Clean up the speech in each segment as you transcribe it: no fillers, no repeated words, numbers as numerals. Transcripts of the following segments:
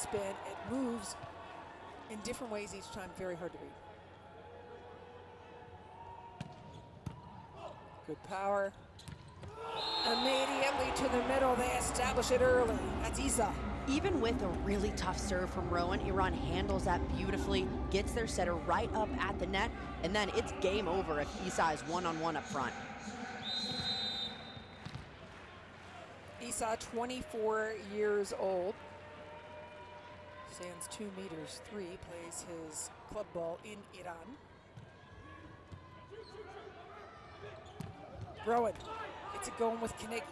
side spin. It moves in different ways each time, very hard to read. Good power. Immediately to the middle, they establish it early. That's Isa. Even with a really tough serve from Rowan, Iran handles that beautifully, gets their setter right up at the net, and then it's game over if Isa is one-on-one up front. Isa, 24 years old, stands 2 meters 3, plays his club ball in Iran. Rowan gets it going with Carnegie.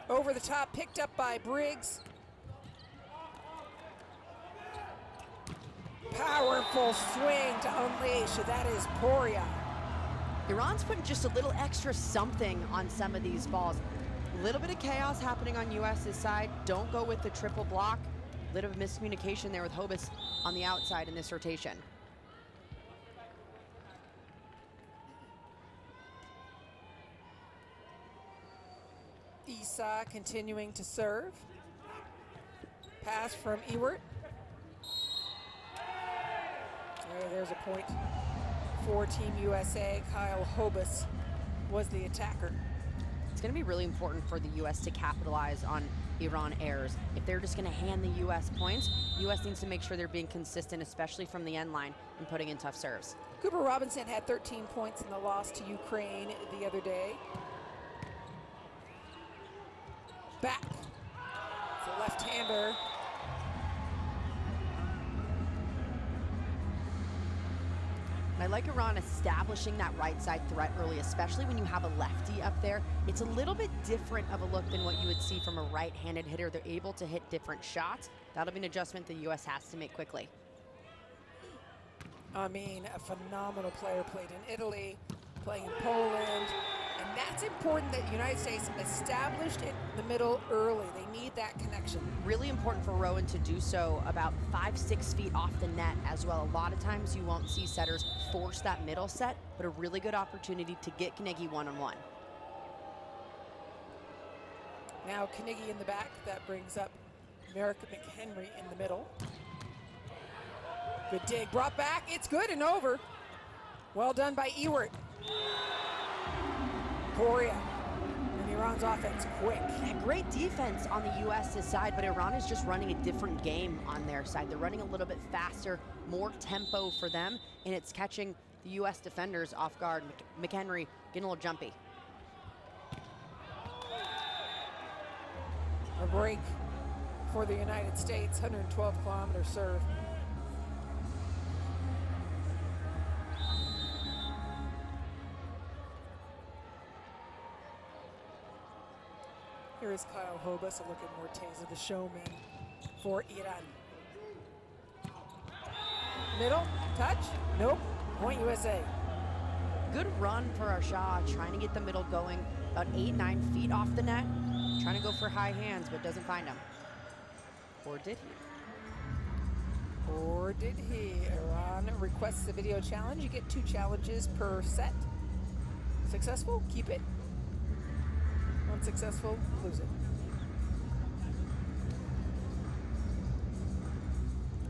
Over the top, picked up by Briggs. Powerful swing to unleash, that is Poria. Iran's putting just a little extra something on some of these balls. A little bit of chaos happening on US's side. Don't go with the triple block. A little miscommunication there with Hobus on the outside in this rotation. Isa continuing to serve. Pass from Ewert. There's a point for Team USA. Kyle Hobus was the attacker. It's going to be really important for the U.S. to capitalize on Iran errors. If they're just going to hand the U.S. points, U.S. needs to make sure they're being consistent, especially from the end line and putting in tough serves. Cooper Robinson had 13 points in the loss to Ukraine the other day. Back. It's a left-hander. I like Iran establishing that right side threat early, especially when you have a lefty up there. It's a little bit different of a look than what you would see from a right-handed hitter. They're able to hit different shots. That'll be an adjustment the U.S. has to make quickly. I mean, a phenomenal player, played in Italy, playing in Poland. And that's important that the United States established in the middle early. They need that connection. Really important for Rowan to do so about 5-6 feet off the net as well. A lot of times you won't see setters force that middle set, but a really good opportunity to get Carnegie one-on-one. Now Carnegie in the back, that brings up Merrick McHenry in the middle. Good dig, brought back, it's good and over. Well done by Ewert. Poria, and Iran's offense quick. Yeah, great defense on the U.S.'s side, but Iran is just running a different game on their side. They're running a little bit faster, more tempo for them, and it's catching the U.S. defenders off guard. McHenry getting a little jumpy. A break for the United States, 112-kilometer serve. Here is Kyle Hobus, a look at Morteza, the showman for Iran. Middle, touch, nope, point USA. Good run for Arshad, trying to get the middle going about 8-9 feet off the net. Trying to go for high hands, but doesn't find them. Or did he? Or did he? Iran requests a video challenge. You get 2 challenges per set. Successful, keep it. Unsuccessful, lose it.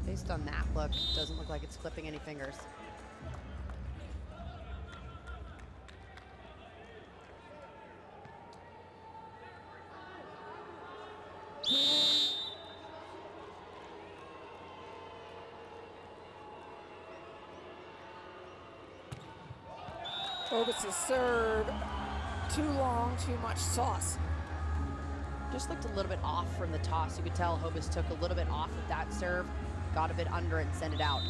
Based on that look, doesn't look like it's clipping any fingers. Hobus' serve, too long, too much sauce. Just looked a little bit off from the toss. You could tell Hobus took a little bit off of that serve, got a bit under it and sent it out.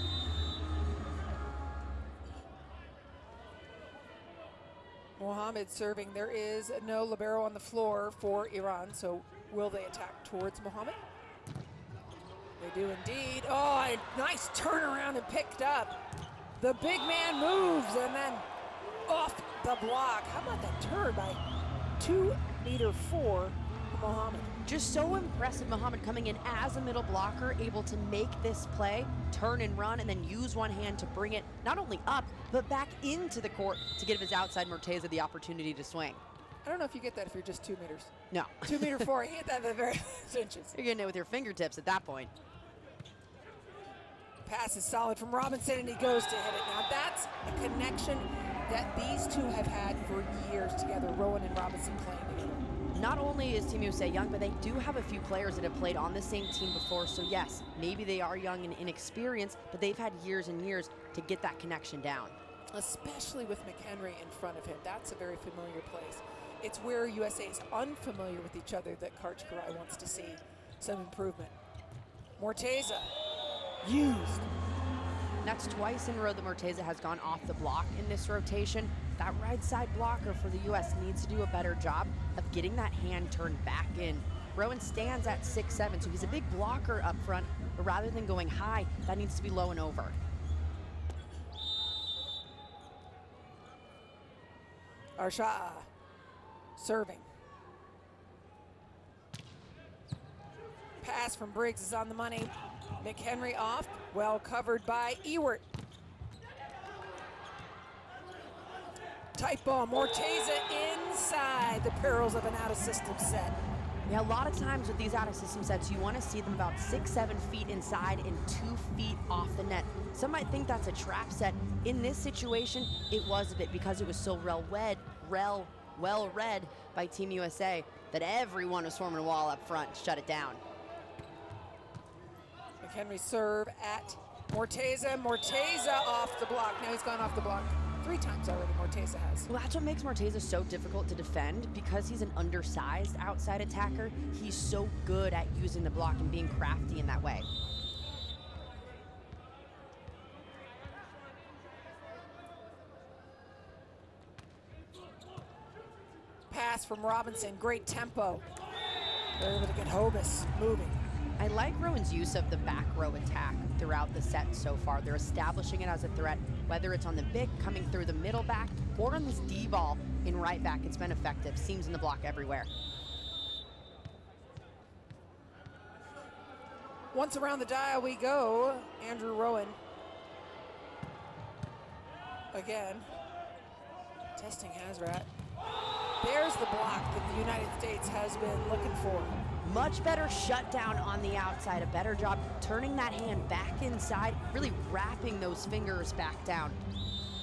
Mohammed serving. There is no libero on the floor for Iran, so will they attack towards Mohammed? They do indeed. Oh, a nice turnaround and picked up. The big man moves and then off the block. How about that turn by 2'4" Mohammed? Just so impressive, Mohammed coming in as a middle blocker, able to make this play, turn and run, and then use one hand to bring it not only up, but back into the court to give his outside Morteza the opportunity to swing. I don't know if you get that if you're just 2 meters. No. 2 meter 4, you hit that at the very inches. You're getting it with your fingertips at that point. Pass is solid from Robinson, and he goes to hit it. Now that's a connection that these two have had for years together, Rowan and Robinson playing together. Not only is Team USA young, but they do have a few players that have played on the same team before. So yes, maybe they are young and inexperienced, but they've had years and years to get that connection down. Especially with McHenry in front of him. That's a very familiar place. It's where USA is unfamiliar with each other that Karch Karai wants to see some improvement. Morteza used. That's twice in a row that Morteza has gone off the block in this rotation. That right side blocker for the US needs to do a better job of getting that hand turned back in. Rowan stands at 6'7", so he's a big blocker up front, but rather than going high, that needs to be low and over. Arsha'a serving. Pass from Briggs is on the money. McHenry off, well covered by Ewert. Tight ball, Morteza inside the perils of an out-of-system set. Yeah, a lot of times with these out-of-system sets, you want to see them about 6-7 feet inside and 2 feet off the net. Some might think that's a trap set. In this situation, it was a bit because it was so well read by Team USA that everyone was forming a wall up front, shut it down. McHenry serve at Morteza. Morteza off the block. Now he's gone off the block 3 times already, Morteza has. Well, that's what makes Morteza so difficult to defend. Because he's an undersized outside attacker, he's so good at using the block and being crafty in that way. Pass from Robinson, great tempo. They're able to get Hobus moving. I like Rowan's use of the back row attack throughout the set so far. They're establishing it as a threat, whether it's on the Bic coming through the middle back or on this D-ball in right back. It's been effective. Seams in the block everywhere. Once around the dial we go. Andrew Rowan. Again. Testing Hazrat. There's the block that the United States has been looking for. Much better shutdown on the outside, a better job turning that hand back inside, really wrapping those fingers back down.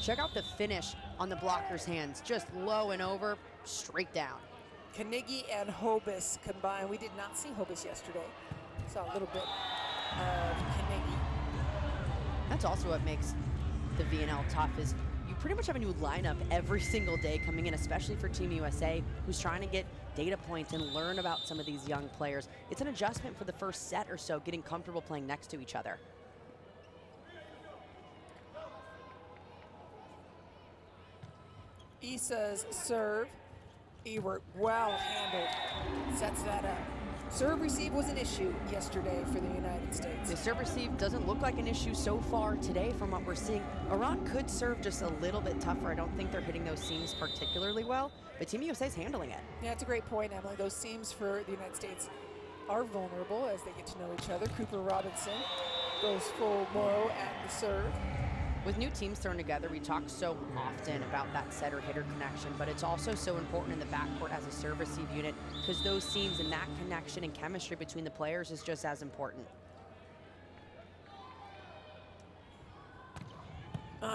Check out the finish on the blocker's hands, just low and over, straight down. Carnegie and Hobus combined. We did not see Hobus yesterday. Saw a little bit of Carnegie. That's also what makes the VNL tough is you pretty much have a new lineup every single day coming in, especially for Team USA, who's trying to get data points and learn about some of these young players. It's an adjustment for the first set or so, getting comfortable playing next to each other. Issa's serve. Ewert well handled. Sets that up. Serve receive was an issue yesterday for the United States. The serve receive doesn't look like an issue so far today from what we're seeing. Iran could serve just a little bit tougher. I don't think they're hitting those seams particularly well, but Team USA's handling it. Yeah, it's a great point, Emily. Those seams for the United States are vulnerable as they get to know each other. Cooper Robinson goes full blow at the serve. With new teams thrown together, we talk so often about that setter-hitter connection, but it's also so important in the backcourt as a serve-receive unit because those seams and that connection and chemistry between the players is just as important.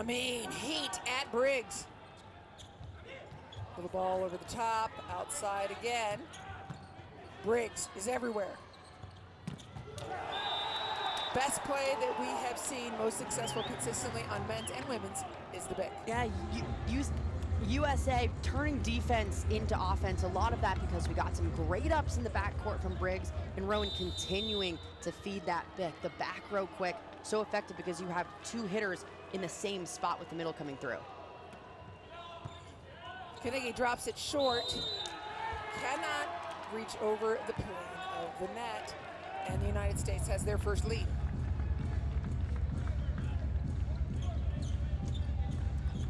Heat at Briggs. Little ball over the top, outside again. Briggs is everywhere. Best play that we have seen, most successful consistently on men's and women's, is the Bic. Yeah, USA turning defense into offense. A lot of that because we got some great ups in the backcourt from Briggs and Rowan continuing to feed that Bic. The back row quick, so effective because you have 2 hitters in the same spot with the middle coming through. Carnegie drops it short. Cannot reach over the plane of the net. And the United States has their first lead.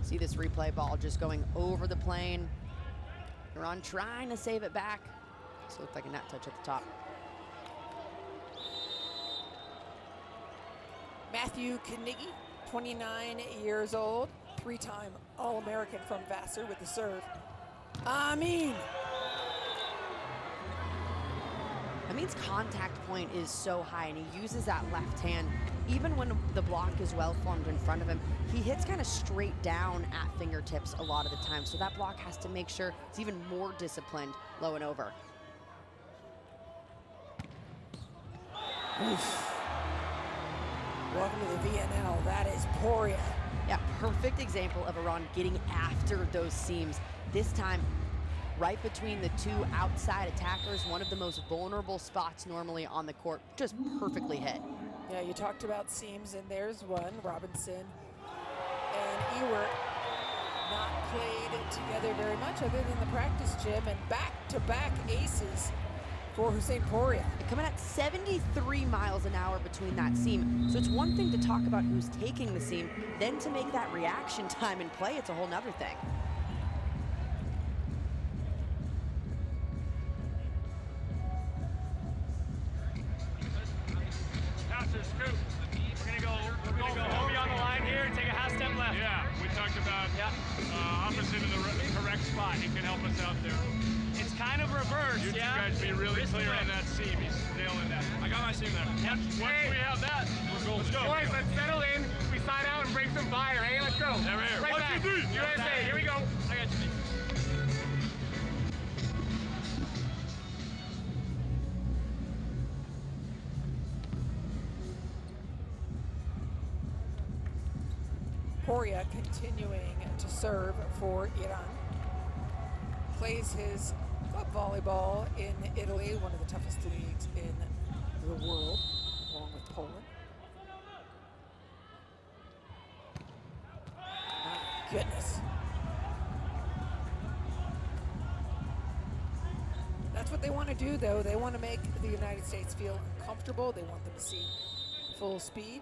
See this replay ball just going over the plane. Iran trying to save it back. This looked like a net touch at the top. Matthew Carnegie, 29 years old, 3-time All-American from Vassar with the serve. Amin. Amin's contact point is so high, and he uses that left hand. Even when the block is well formed in front of him, he hits kind of straight down at fingertips a lot of the time. So that block has to make sure it's even more disciplined low and over. Oof. Welcome to the VNL. That is Poria. Yeah, perfect example of Iran getting after those seams. This time, right between the two outside attackers, one of the most vulnerable spots normally on the court, just perfectly hit. Yeah, you talked about seams, and there's one. Robinson and Ewert not played together very much other than the practice gym, and back-to-back aces for Hussein Poria. Coming at 73 miles an hour between that seam. So it's one thing to talk about who's taking the seam, then to make that reaction time in play, it's a whole nother thing. We're gonna go Hobie on the line here and take a half step left. Yeah, we talked about opposite of the correct spot. He can help us out there. It's kind of reversed, You two guys be really clear on that seam. He's nailing that. I got my seam there. Yep. Once we have that, we're golden. Let's go. Boys, let's settle in. We sign out and bring some fire. Hey, let's go. There we are. Right 1, back. 2, 3. USA, here we go. I got you. Poria continuing to serve for Iran. Plays his club volleyball in Italy, one of the toughest leagues in the world, along with Poland. My goodness. That's what they want to do, though. They want to make the United States feel comfortable. They want them to see full speed.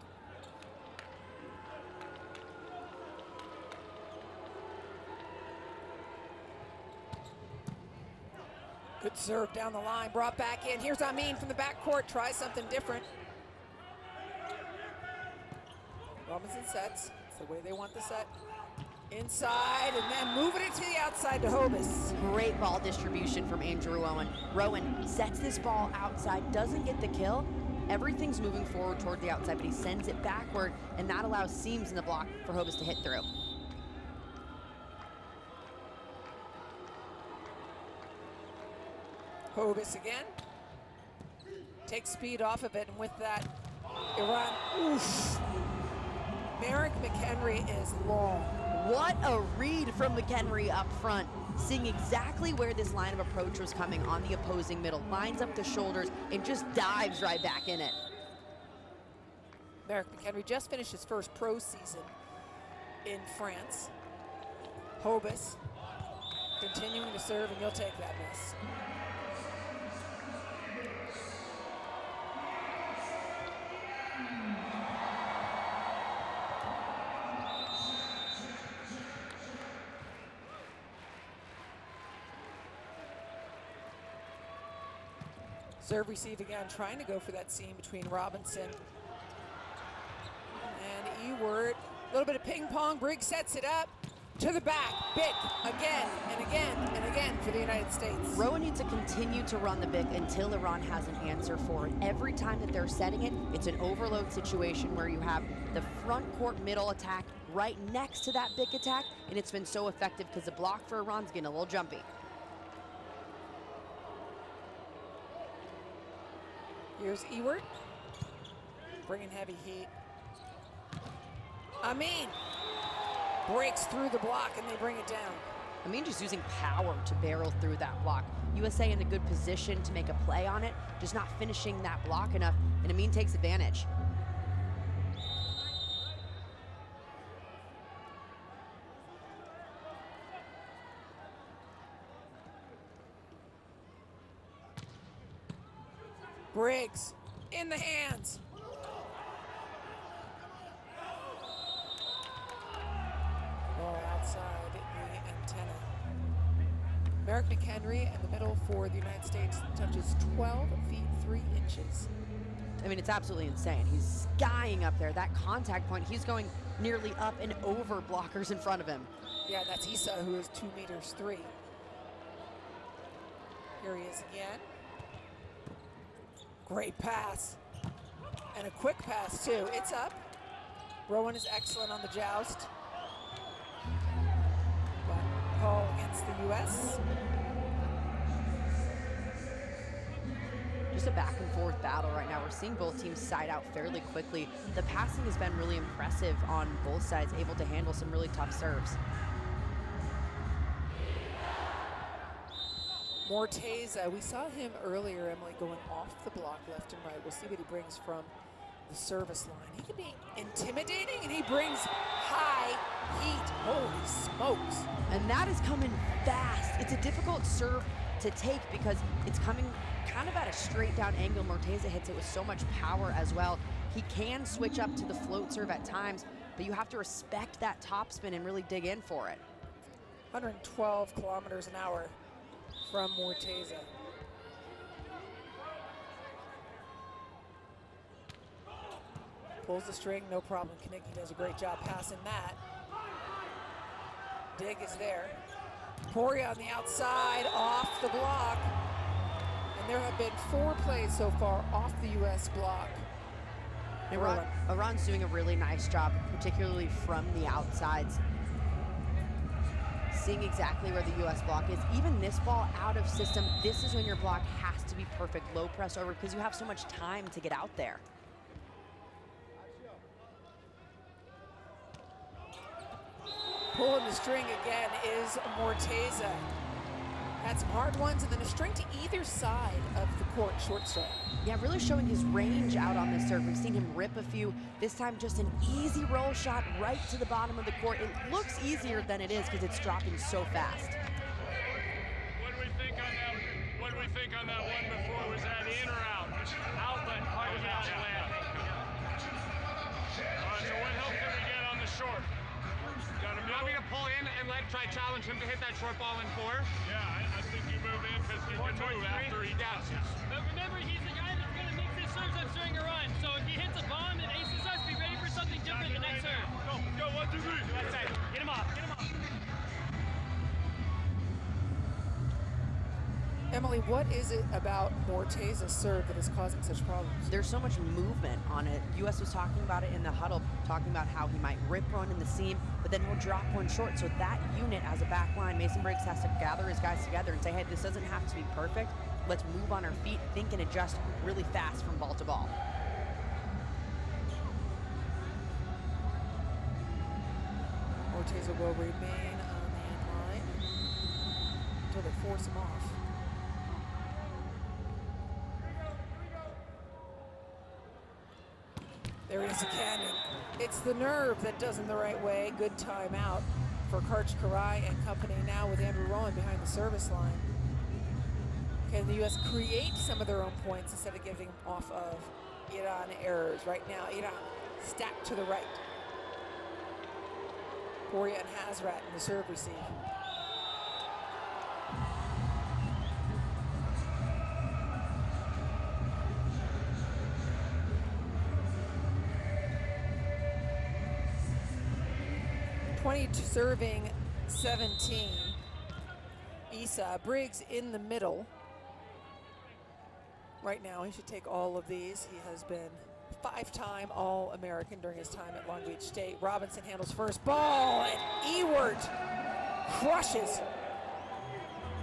Good serve down the line, brought back in. Here's Amin from the backcourt, try something different. Robinson sets, it's the way they want the set. Inside, and then moving it to the outside to Hobis. Great ball distribution from Andrew Rowan. Rowan sets this ball outside, doesn't get the kill. Everything's moving forward toward the outside, but he sends it backward, and that allows seams in the block for Hobis to hit through. Hobis again. Takes speed off of it, and with that, Iran, oof. Merrick McHenry is long. What a read from McHenry up front, seeing exactly where this line of approach was coming on the opposing middle, lines up the shoulders, and just dives right back in it. Merrick McHenry just finished his first pro season in France. Hobis continuing to serve, and you'll take that miss. Serve receive again, trying to go for that seam between Robinson and Ewert. A little bit of ping pong. Briggs sets it up to the back. Bick again and again and again for the United States. Rowan needs to continue to run the Bick until Iran has an answer for it. Every time that they're setting it, it's an overload situation where you have the front court middle attack right next to that Bick attack, and it's been so effective because the block for Iran's getting a little jumpy. Here's Ewert, bringing heavy heat. Amin breaks through the block, and they bring it down. Amin just using power to barrel through that block. USA in a good position to make a play on it, just not finishing that block enough, and Amin takes advantage. Briggs in the hands. Ball outside the antenna. Merrick McHenry in the middle for the United States touches 12 feet 3 inches. I mean, it's absolutely insane. He's skying up there. That contact point, he's going nearly up and over blockers in front of him. Yeah, that's Issa, who is 2 meters 3. Here he is again. Great pass. And a quick pass, too. It's up. Rowan is excellent on the joust. But call against the U.S. Just a back and forth battle right now. We're seeing both teams side out fairly quickly. The passing has been really impressive on both sides, able to handle some really tough serves. Morteza, we saw him earlier, Emily, going off the block left and right. We'll see what he brings from the service line. He can be intimidating, and he brings high heat. Holy smokes. And that is coming fast. It's a difficult serve to take because it's coming kind of at a straight down angle. Morteza hits it with so much power as well. He can switch up to the float serve at times, but you have to respect that topspin and really dig in for it. 112 kilometers an hour from Morteza. Pulls the string, no problem. Kanicki does a great job passing that. Dig is there. Poria on the outside, off the block. And there have been 4 plays so far off the U.S. block. Iran's doing a really nice job, particularly from the outsides. Seeing exactly where the U.S. block is. Even this ball out of system, this is when your block has to be perfect. Low press over because you have so much time to get out there. Pulling the string again is Morteza. Had some hard ones, and then a string to either side of the court, short serve. Yeah, really showing his range out on this serve. We've seen him rip a few. This time just an easy roll shot right to the bottom of the court. It looks easier than it is because it's dropping so fast. What do we think on that? What do we think on that one before? Was that in or out? Outlet. Hard to get out of land. All right, so what help can we get on the short? You want me to pull in and try challenge him to hit that short ball in 4? Yeah, I think you move in because he can move after he passes. But remember, he's the guy that's going to mix his serves up during a run. So if he hits a bomb and aces us, be ready for something different the next serve. Go, 1, 2, 3. Left side. Get him off. Get him off. Emily, what is it about Morteza's serve that is causing such problems? There's so much movement on it. U.S. was talking about it in the huddle, talking about how he might rip one in the seam, but then he'll drop one short. So that unit as a back line, Mason Briggs has to gather his guys together and say, hey, this doesn't have to be perfect. Let's move on our feet, think and adjust really fast from ball to ball. Morteza will remain on the end line until they force him off. There it is again. It's the nerve that does him the right way. Good timeout for Karch Karai and company now with Andrew Rowan behind the service line. Can the U.S. create some of their own points instead of giving off of Iran errors? Right now, Iran stacked to the right. Poria and Hazrat in the serve receive. Serving 17. Issa Briggs in the middle. Right now, he should take all of these. He has been 5-time All-American during his time at Long Beach State. Robinson handles first ball, and Ewart crushes.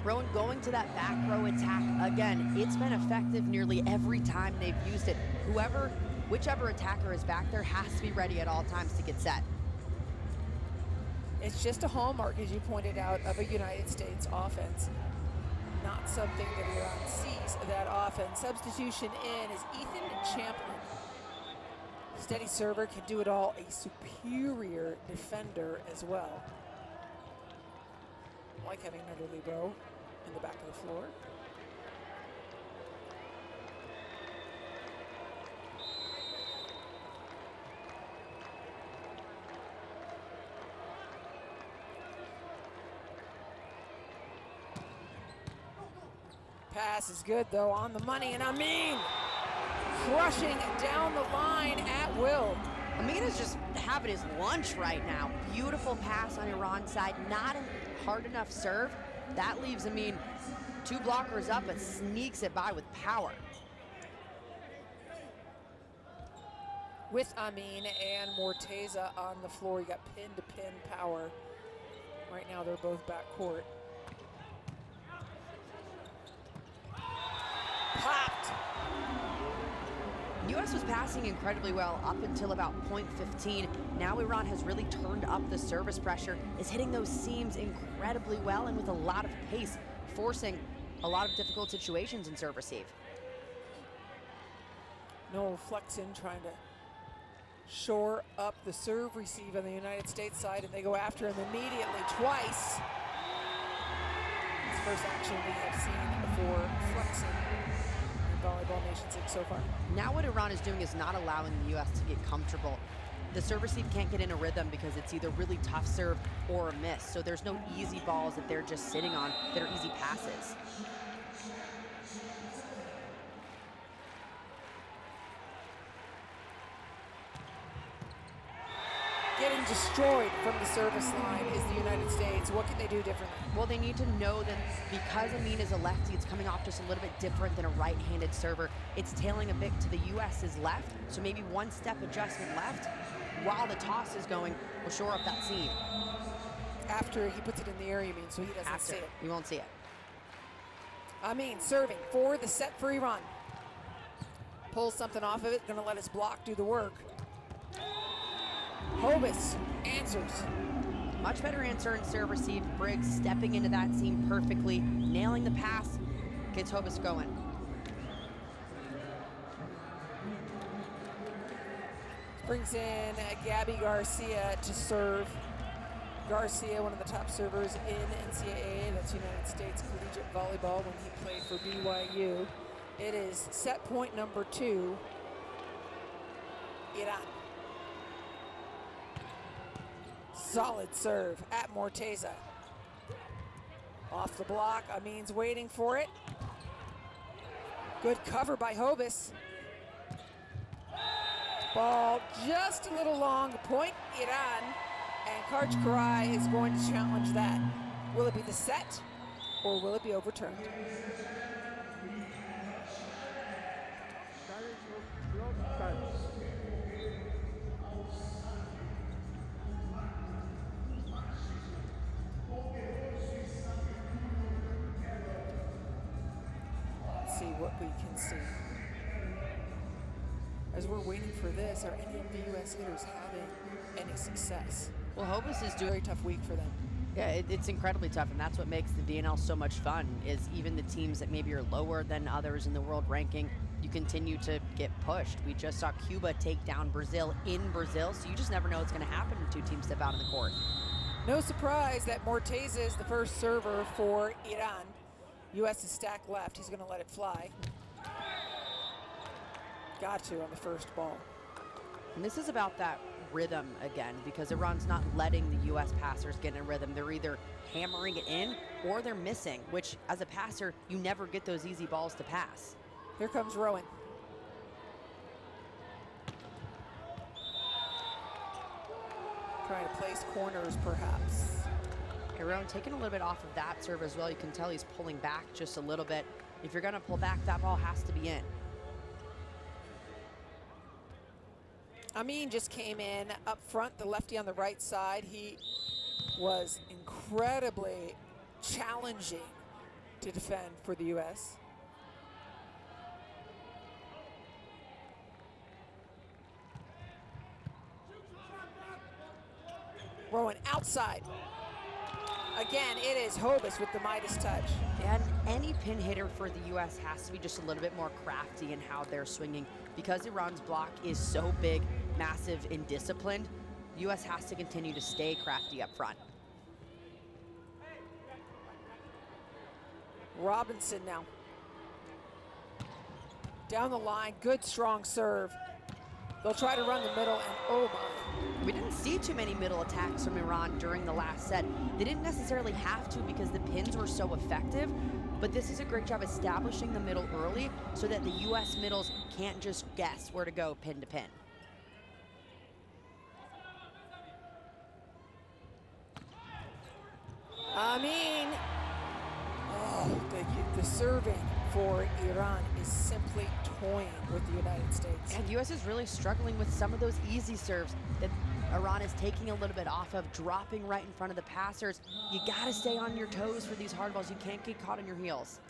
Rowan going to that back row attack again. It's been effective nearly every time they've used it. Whichever attacker is back there has to be ready at all times to get set. It's just a hallmark, as you pointed out, of a United States offense. Not something that Iran sees that often. Substitution in is Ethan Champlin. Steady server, can do it all. A superior defender as well. I like having another libero in the back of the floor. Pass is good, though, on the money, and Amin crushing down the line at will. Amin is just having his lunch right now. Beautiful pass on Iran's side, not a hard enough serve. That leaves Amin 2 blockers up, but sneaks it by with power. With Amin and Morteza on the floor, you got pin-to-pin power. Right now, they're both backcourt. Popped. U.S. was passing incredibly well up until about point 15. Now Iran has really turned up the service pressure, is hitting those seams incredibly well and with a lot of pace, forcing a lot of difficult situations in serve receive. Noel Flexen trying to shore up the serve receive on the United States side, and they go after him immediately twice. It's the first action we have seen for Flexen in Volleyball Nations League so far. Now what Iran is doing is not allowing the U.S. to get comfortable. The serve receive can't get in a rhythm because it's either really tough serve or a miss. So there's no easy balls that they're just sitting on that are easy passes. Getting destroyed from the service line is the United States. What can they do differently? Well, they need to know that because Amin is a lefty, it's coming off just a little bit different than a right-handed server. It's tailing a bit to the U.S.'s left, so maybe one step adjustment left while the toss is going will shore up that seam. After he puts it in the air, you mean, so he doesn't see it. You won't see it. Amin serving for the set for Iran. Pulls something off of it, gonna let his block do the work. Hobus answers. Much better answer in serve receive. Briggs stepping into that seam perfectly, nailing the pass, gets Hobus going. Brings in Gabby Garcia to serve. Garcia, one of the top servers in NCAA, that's United States Collegiate Volleyball when he played for BYU. It is set point number 2, Iran. Solid serve at Morteza. Off the block, Amin's waiting for it. Good cover by Hobus. Ball just a little long, point Iran, and Karch Karai is going to challenge that. Will it be the set, or will it be overturned? Let's see what we can see. As we're waiting for this, are any of the U.S. hitters having any success? Well, Hobus is doing Very tough week for them. Yeah, it's incredibly tough, and that's what makes the VNL so much fun, is even the teams that maybe are lower than others in the world ranking, you continue to get pushed. We just saw Cuba take down Brazil in Brazil, so you just never know what's going to happen when 2 teams step out on the court. No surprise that Morteza is the first server for Iran. U.S. is stacked left. He's going to let it fly. Got to on the first ball. And this is about that rhythm again, because Iran's not letting the U.S. passers get in a rhythm. They're either hammering it in or they're missing, which as a passer, you never get those easy balls to pass. Here comes Rowan. Trying to place corners, perhaps. Rowan taking a little bit off of that serve as well. You can tell he's pulling back just a little bit. If you're going to pull back, that ball has to be in. Amin just came in up front, the lefty on the right side. He was incredibly challenging to defend for the U.S. Rowan outside. Again, it is Hobus with the Midas touch. And any pin hitter for the U.S. has to be just a little bit more crafty in how they're swinging. Because Iran's block is so big, massive, and disciplined, the U.S. has to continue to stay crafty up front. Robinson now. Down the line, good strong serve. They'll try to run the middle, and oh my. We didn't see too many middle attacks from Iran during the last set. They didn't necessarily have to because the pins were so effective, but this is a great job establishing the middle early so that the U.S. middles can't just guess where to go pin to pin. Amin. Oh, The serving for Iran is simply toying with the United States. And US is really struggling with some of those easy serves that Iran is taking a little bit off of, dropping right in front of the passers. You gotta stay on your toes for these hard balls. You can't get caught on your heels.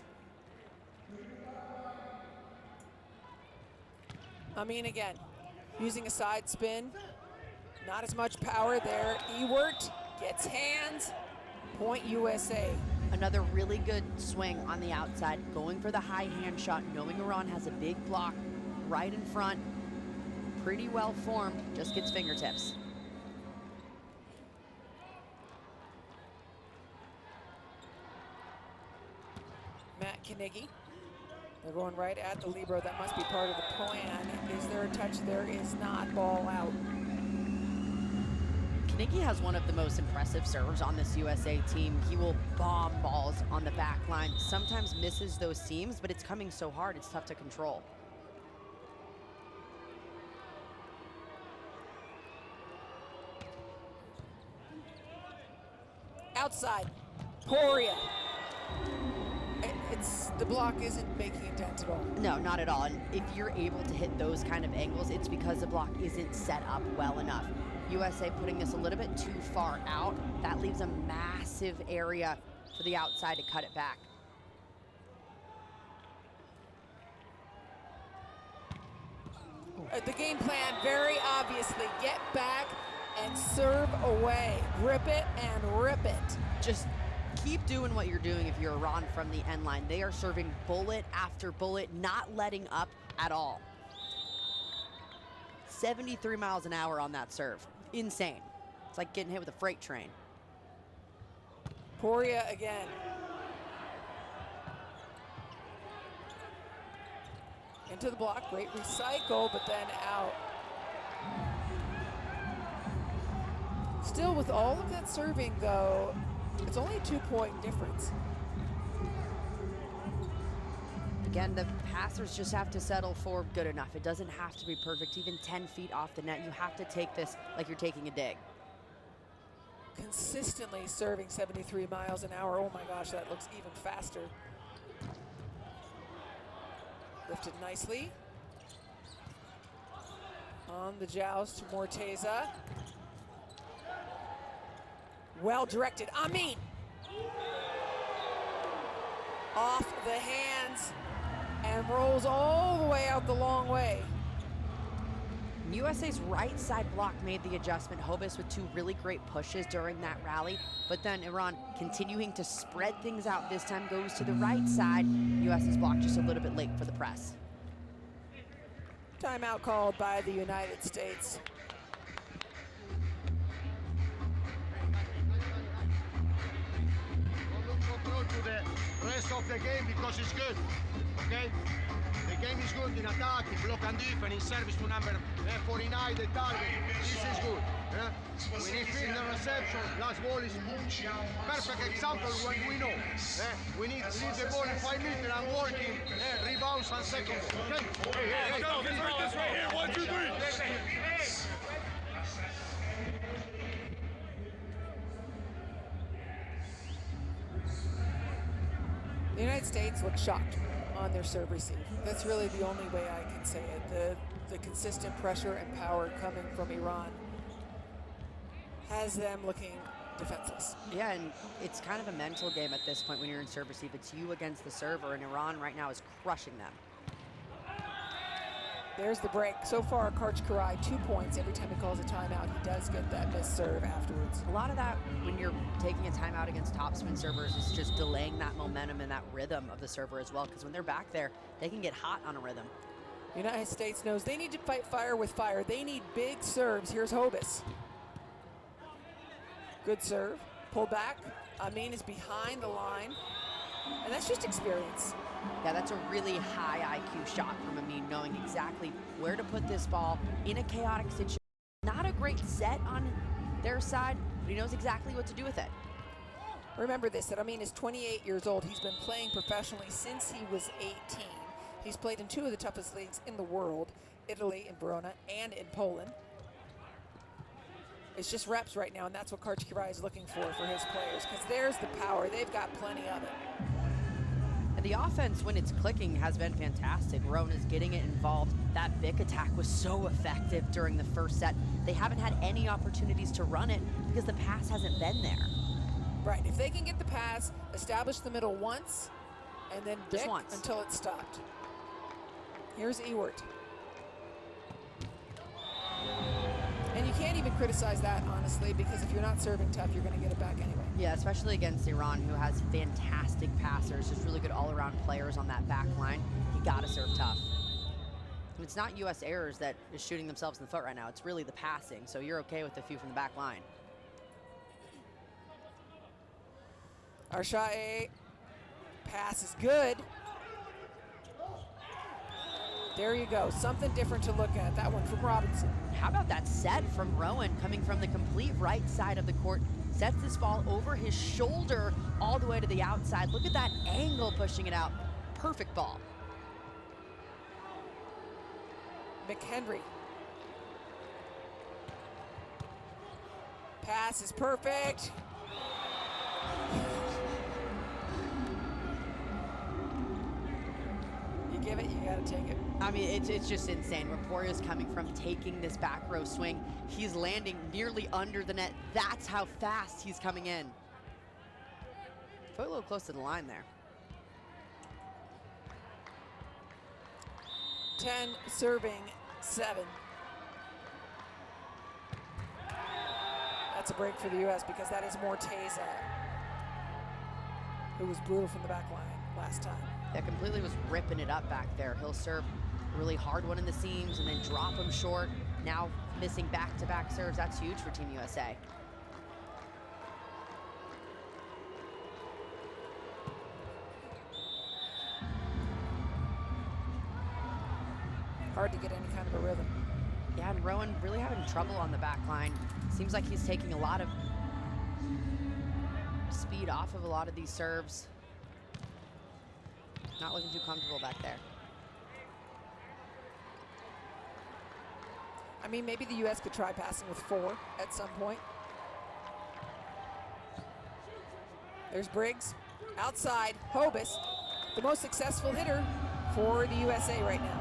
Amin again, using a side spin. Not as much power there. Ewert gets hands. Point USA. Another really good swing on the outside, going for the high hand shot, knowing Iran has a big block right in front. Pretty well formed, just gets fingertips. Matt Knigge. They're going right at the libero. That must be part of the plan. Is there a touch? There is not. Ball out. Knigge has one of the most impressive serves on this USA team. He will bomb balls on the back line. Sometimes misses those seams, but it's coming so hard, it's tough to control. Outside. Poria. The block isn't making a dent at all. No, not at all. And if you're able to hit those kind of angles, it's because the block isn't set up well enough. USA putting this a little bit too far out. That leaves a massive area for the outside to cut it back. The game plan, very obviously, get back and serve away. Grip it and rip it. Just keep doing what you're doing if you're Iran from the end line. They are serving bullet after bullet, not letting up at all. 73 miles an hour on that serve. Insane. It's like getting hit with a freight train. Poria again. Into the block, great recycle, but then out. Still, with all of that serving, though, it's only a 2-point difference. Again, the passers just have to settle for good enough. It doesn't have to be perfect. Even 10 feet off the net, you have to take this like you're taking a dig. Consistently serving 73 miles an hour. Oh my gosh, that looks even faster. Lifted nicely. On the joust to Morteza. Well directed. Amin. Off the hands and rolls all the way out the long way. USA's right side block made the adjustment. Hobis with 2 really great pushes during that rally, but then Iran continuing to spread things out. This time goes to the right side. USA's block just a little bit late for the press. Timeout called by the United States. Control to the rest of the game because it's good, okay? The game is good in attack, in block and defense, in service to number 49, the target. This is good. We need field and reception. Last ball is perfect example when we know. We need to leave the ball in 5 meters and working rebounds and second ball. Okay? Hey, Go, this right here. 1, 2, 3. The United States look shocked on their serve receive. That's really the only way I can say it. The consistent pressure and power coming from Iran has them looking defenseless. Yeah, and it's kind of a mental game at this point when you're in serve receive. It's you against the server, and Iran right now is crushing them. There's the break. So far, Karch Karai, 2 points. Every time he calls a timeout, he does get that missed serve afterwards. A lot of that, when you're taking a timeout against topspin servers, is just delaying that momentum and that rhythm of the server as well, because when they're back there, they can get hot on a rhythm. The United States knows they need to fight fire with fire. They need big serves. Here's Hobis. Good serve. Pull back. Amin is behind the line. And that's just experience. Yeah, that's a really high IQ shot from Amin, knowing exactly where to put this ball in a chaotic situation. Not a great set on their side, but he knows exactly what to do with it. Remember this, that Amin is 28 years old. He's been playing professionally since he was 18. He's played in 2 of the toughest leagues in the world, Italy in Verona and in Poland. It's just reps right now, and that's what Karch Karai is looking for his players, because there's the power. They've got plenty of it. And the offense, when it's clicking, has been fantastic. Rowan is getting it involved. That Vic attack was so effective during the first set. They haven't had any opportunities to run it because the pass hasn't been there. Right, if they can get the pass, establish the middle once, and then Just Vic once. until it's stopped. Here's Ewart. And you can't even criticize that, honestly, because if you're not serving tough, you're going to get it back anyway. Yeah, especially against Iran, who has fantastic passers, just really good all-around players on that back line. You got to serve tough. And it's not U.S. errors that is shooting themselves in the foot right now. It's really the passing, so you're okay with a few from the back line. Arshae, pass is good. There you go, something different to look at. That one from Robinson. How about that set from Rowan coming from the complete right side of the court? Sets this ball over his shoulder all the way to the outside. Look at that angle pushing it out. Perfect ball. McHenry. Pass is perfect. You give it, you gotta take it. I mean, it's just insane. Raporio's coming from taking this back row swing. He's landing nearly under the net. That's how fast he's coming in. Put a little close to the line there. 10 serving 7. That's a break for the U.S. because that is Morteza, who was brutal from the back line last time. Yeah, completely was ripping it up back there. He'll serve a really hard one in the seams and then drop him short. Now missing back-to-back serves. That's huge for Team USA. Hard to get any kind of a rhythm. Yeah, and Rowan really having trouble on the back line. Seems like he's taking a lot of speed off of a lot of these serves. Not looking too comfortable back there. I mean, maybe the U.S. could try passing with 4 at some point. There's Briggs. Outside, Hobus, the most successful hitter for the USA right now.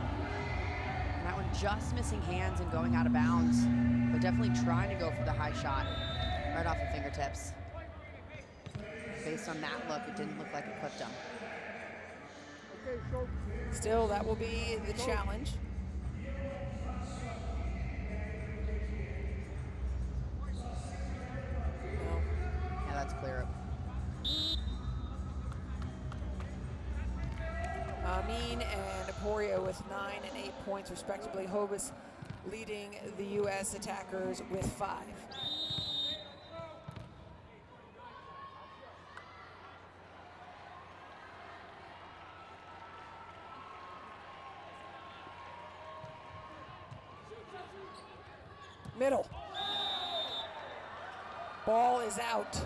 And that one just missing hands and going out of bounds, but definitely trying to go for the high shot right off the fingertips. Based on that look, it didn't look like it clipped him. Still, that will be the challenge. No. Yeah, that's clear. Amin and Aporio with 9 and 8 points respectively. Hobus leading the U.S. attackers with 5. Middle. Ball is out.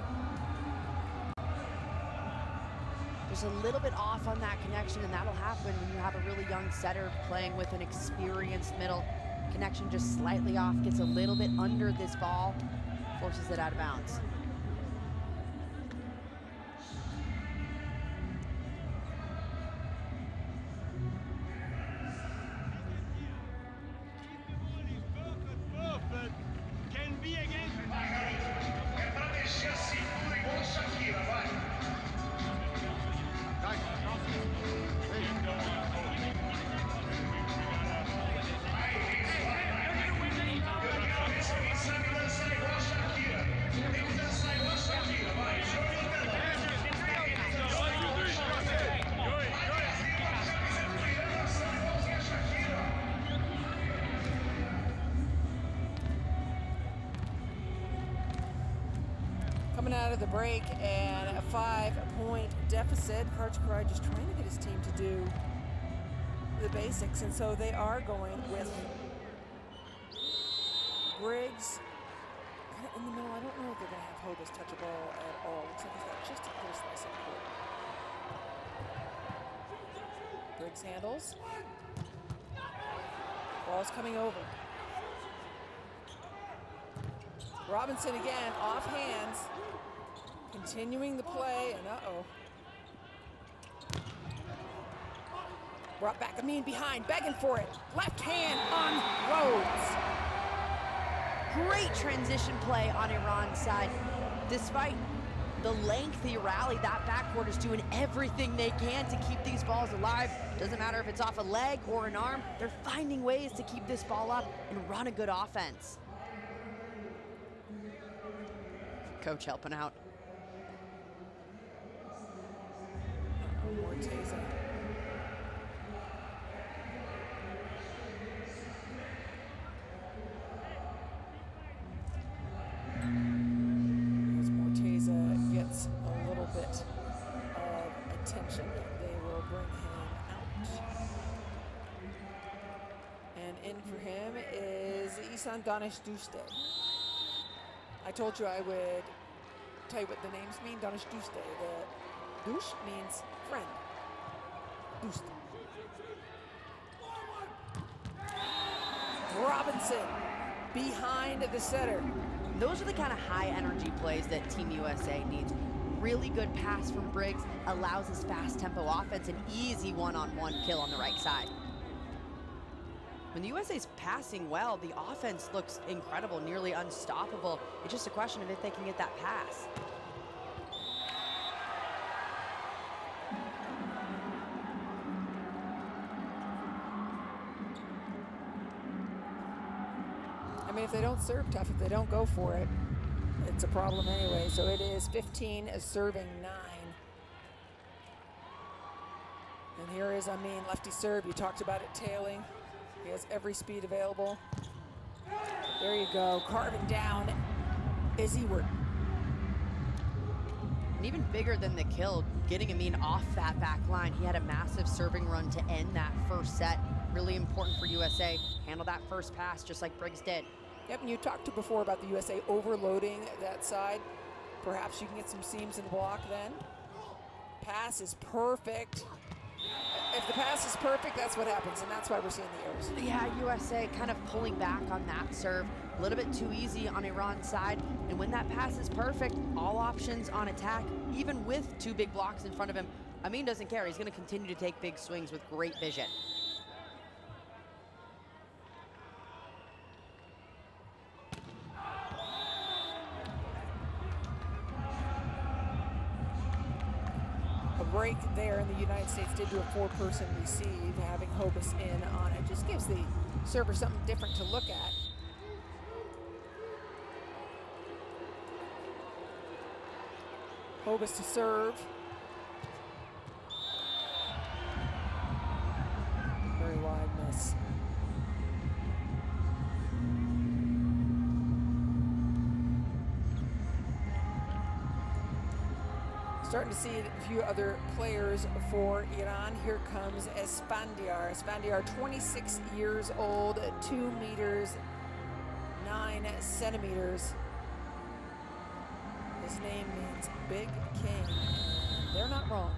Just a little bit off on that connection, and that'll happen when you have a really young setter playing with an experienced middle. Connection just slightly off, gets a little bit under this ball, forces it out of bounds. Coming out of the break and a 5-point deficit. Karchkrai just trying to get his team to do the basics, and so they are going with Briggs kind of in the middle. I don't know if they're going to have Hobus touch a ball at all. Looks like he's got just a little slice of court. Briggs handles. Ball's coming over. Robinson again, off hands. Continuing the play, and Brought back Amin behind, begging for it. Left hand on Rhodes. Great transition play on Iran's side. Despite the lengthy rally, that backcourt is doing everything they can to keep these balls alive. Doesn't matter if it's off a leg or an arm, they're finding ways to keep this ball up and run a good offense. Coach helping out. Morteza. As Morteza gets a little bit of attention, they will bring him out. And in for him is Isan Danish Duste. I told you I would tell you what the names mean. Danish Duste. The douche means friend. Duste. Robinson behind the setter. Those are the kind of high energy plays that Team USA needs. Really good pass from Briggs allows this fast tempo offense, an easy one-on-one kill on the right side. When the USA's passing well, the offense looks incredible, nearly unstoppable. It's just a question of if they can get that pass. I mean, if they don't serve tough, if they don't go for it, it's a problem anyway. So it is 15 serving 9. And here is Amin, lefty serve. You talked about it tailing. He has every speed available. There you go, carving down is Ewert. And even bigger than the kill, getting Amin off that back line. He had a massive serving run to end that first set. Really important for USA. Handle that first pass just like Briggs did. Yep, and you talked before about the USA overloading that side. Perhaps you can get some seams in the block then. Pass is perfect. If the pass is perfect, that's what happens, and that's why we're seeing the errors. Yeah, USA kind of pulling back on that serve. A little bit too easy on Iran's side. And when that pass is perfect, all options on attack, even with 2 big blocks in front of him, Amin doesn't care. He's going to continue to take big swings with great vision. Break there in the United States did do a 4-person receive. Having Hobus in on it just gives the server something different to look at. Hobus to serve. Very wide miss. Starting to see a few other players for Iran. Here comes Esfandiar. Esfandiar, 26 years old, 2 meters, 9 centimeters. His name means Big King. They're not wrong.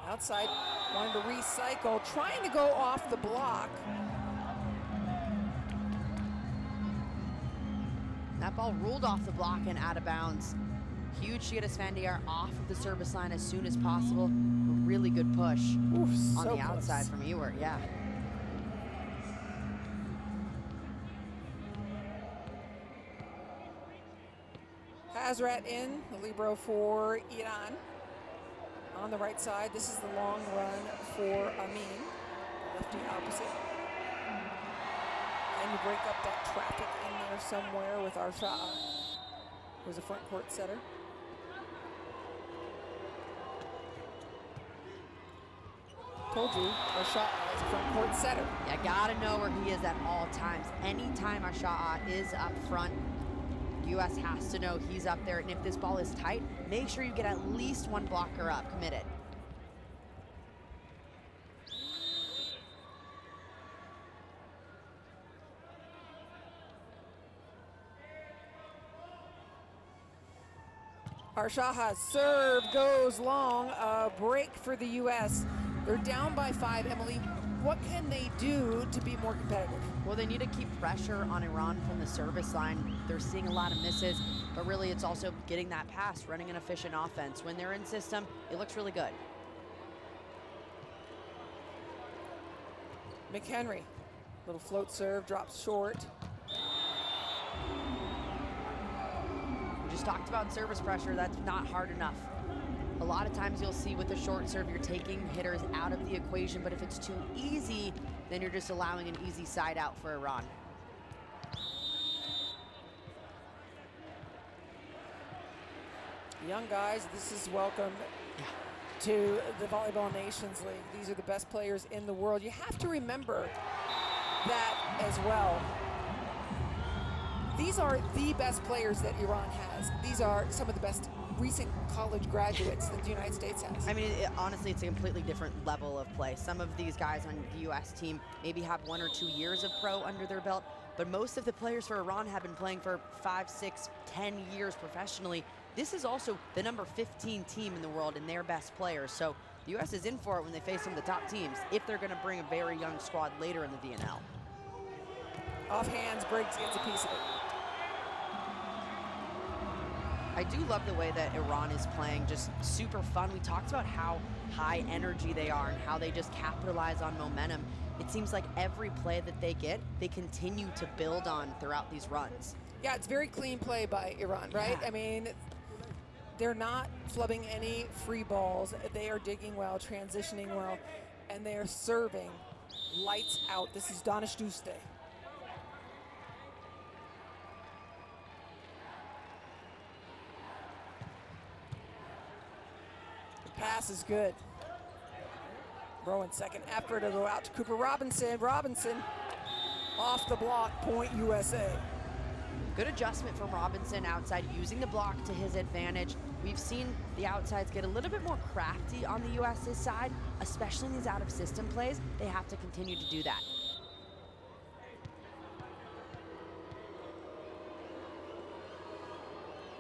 Outside, wanting to recycle, trying to go off the block. That ball ruled off the block and out of bounds. Huge to get Esfandiar off of the service line as soon as possible. A really good push on the outside from Ewert, yeah. Hazrat in, the libero for Iran. On the right side, this is the long run for Amin, lefty opposite. And you break up that traffic in there somewhere with Arshad, who's a front court setter. Told you, Arshad is a front court setter. You gotta know where he is at all times. Anytime Arshad is up front, US has to know he's up there, and if this ball is tight, make sure you get at least 1 blocker up, committed. Arshaha's serve goes long, a break for the US. They're down by 5, Emily. what can they do to be more competitive? Well, they need to keep pressure on Iran from the service line. They're seeing a lot of misses, but really it's also getting that pass, running an efficient offense. When they're in system, it looks really good. McHenry, little float serve, drops short. We just talked about service pressure. That's not hard enough. A lot of times you'll see with a short serve, you're taking hitters out of the equation, but if it's too easy, then you're just allowing an easy side out for Iran. Young guys, this is welcome to the Volleyball Nations League. These are the best players in the world. You have to remember that as well. These are the best players that Iran has. These are some of the best recent college graduates that the United States has. I mean, honestly, it's a completely different level of play. Some of these guys on the U.S. team maybe have 1 or 2 years of pro under their belt, but most of the players for Iran have been playing for 5, 6, 10 years professionally. This is also the number 15 team in the world and their best players. So the U.S. is in for it when they face some of the top teams if they're going to bring a very young squad later in the VNL. Off hands, Briggs gets a piece of it. I do love the way that Iran is playing, just super fun. We talked about how high energy they are and how they just capitalize on momentum. It seems like every play that they get, they continue to build on throughout these runs. Yeah, it's very clean play by Iran, right? Yeah. I mean, they're not flubbing any free balls. They are digging well, transitioning well, and they are serving lights out. This is Danish Duste. Pass is good. Rowan second effort to go out to Cooper Robinson. Robinson off the block, point USA. Good adjustment from Robinson outside, using the block to his advantage. We've seen the outsides get a little bit more crafty on the US's side, especially in these out-of-system plays. They have to continue to do that.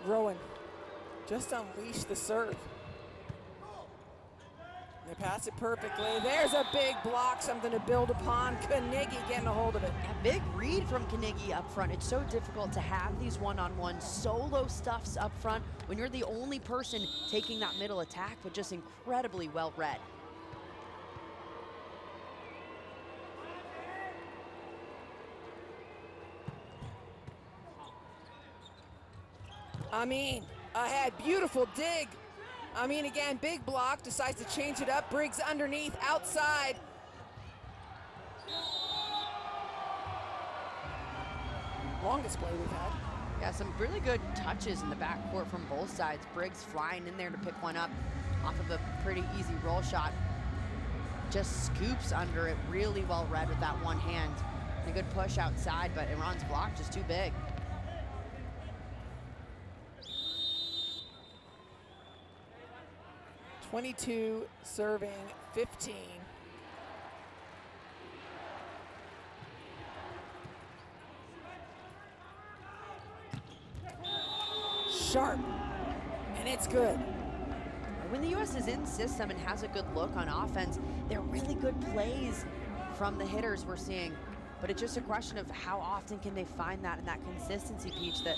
Rowan just unleashed the serve. They pass it perfectly. There's a big block, something to build upon. Carnegie getting a hold of it. A big read from Carnegie up front. It's so difficult to have these one-on-one solo stuffs up front when you're the only person taking that middle attack, but just incredibly well read. Amin ahead, beautiful dig. Amin again, big block, decides to change it up. Briggs underneath, outside. Longest play we've had. Yeah, some really good touches in the backcourt from both sides. Briggs flying in there to pick one up off of a pretty easy roll shot. Just scoops under it, really well read with that one hand. A good push outside, but Iran's block just too big. .22 serving 15. Sharp, and it's good. When the U.S. is in system and has a good look on offense, they're really good plays from the hitters we're seeing. But it's just a question of how often can they find that and that consistency piece that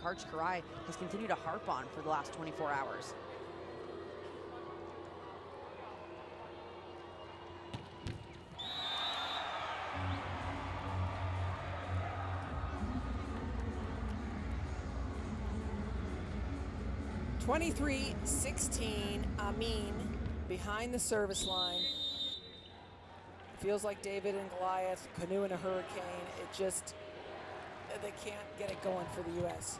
Karch Karai has continued to harp on for the last 24 hours. .23-16, Amin behind the service line. Feels like David and Goliath, canoe in a hurricane. It just, they can't get it going for the U.S.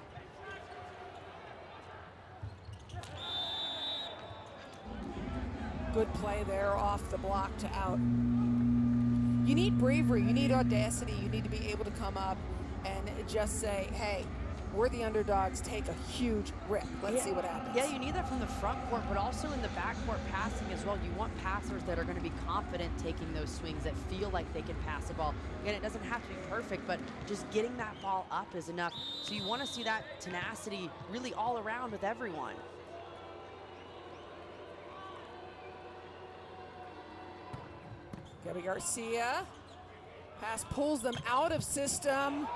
Good play there off the block to out. You need bravery, you need audacity, you need to be able to come up and just say, hey, we're the underdogs, take a huge rip. Let's see what happens. Yeah, you need that from the front court, but also in the back court passing as well. You want passers that are going to be confident taking those swings, that feel like they can pass the ball. Again, it doesn't have to be perfect, but just getting that ball up is enough. So you want to see that tenacity really all around with everyone. Gabby Garcia. Pass pulls them out of system.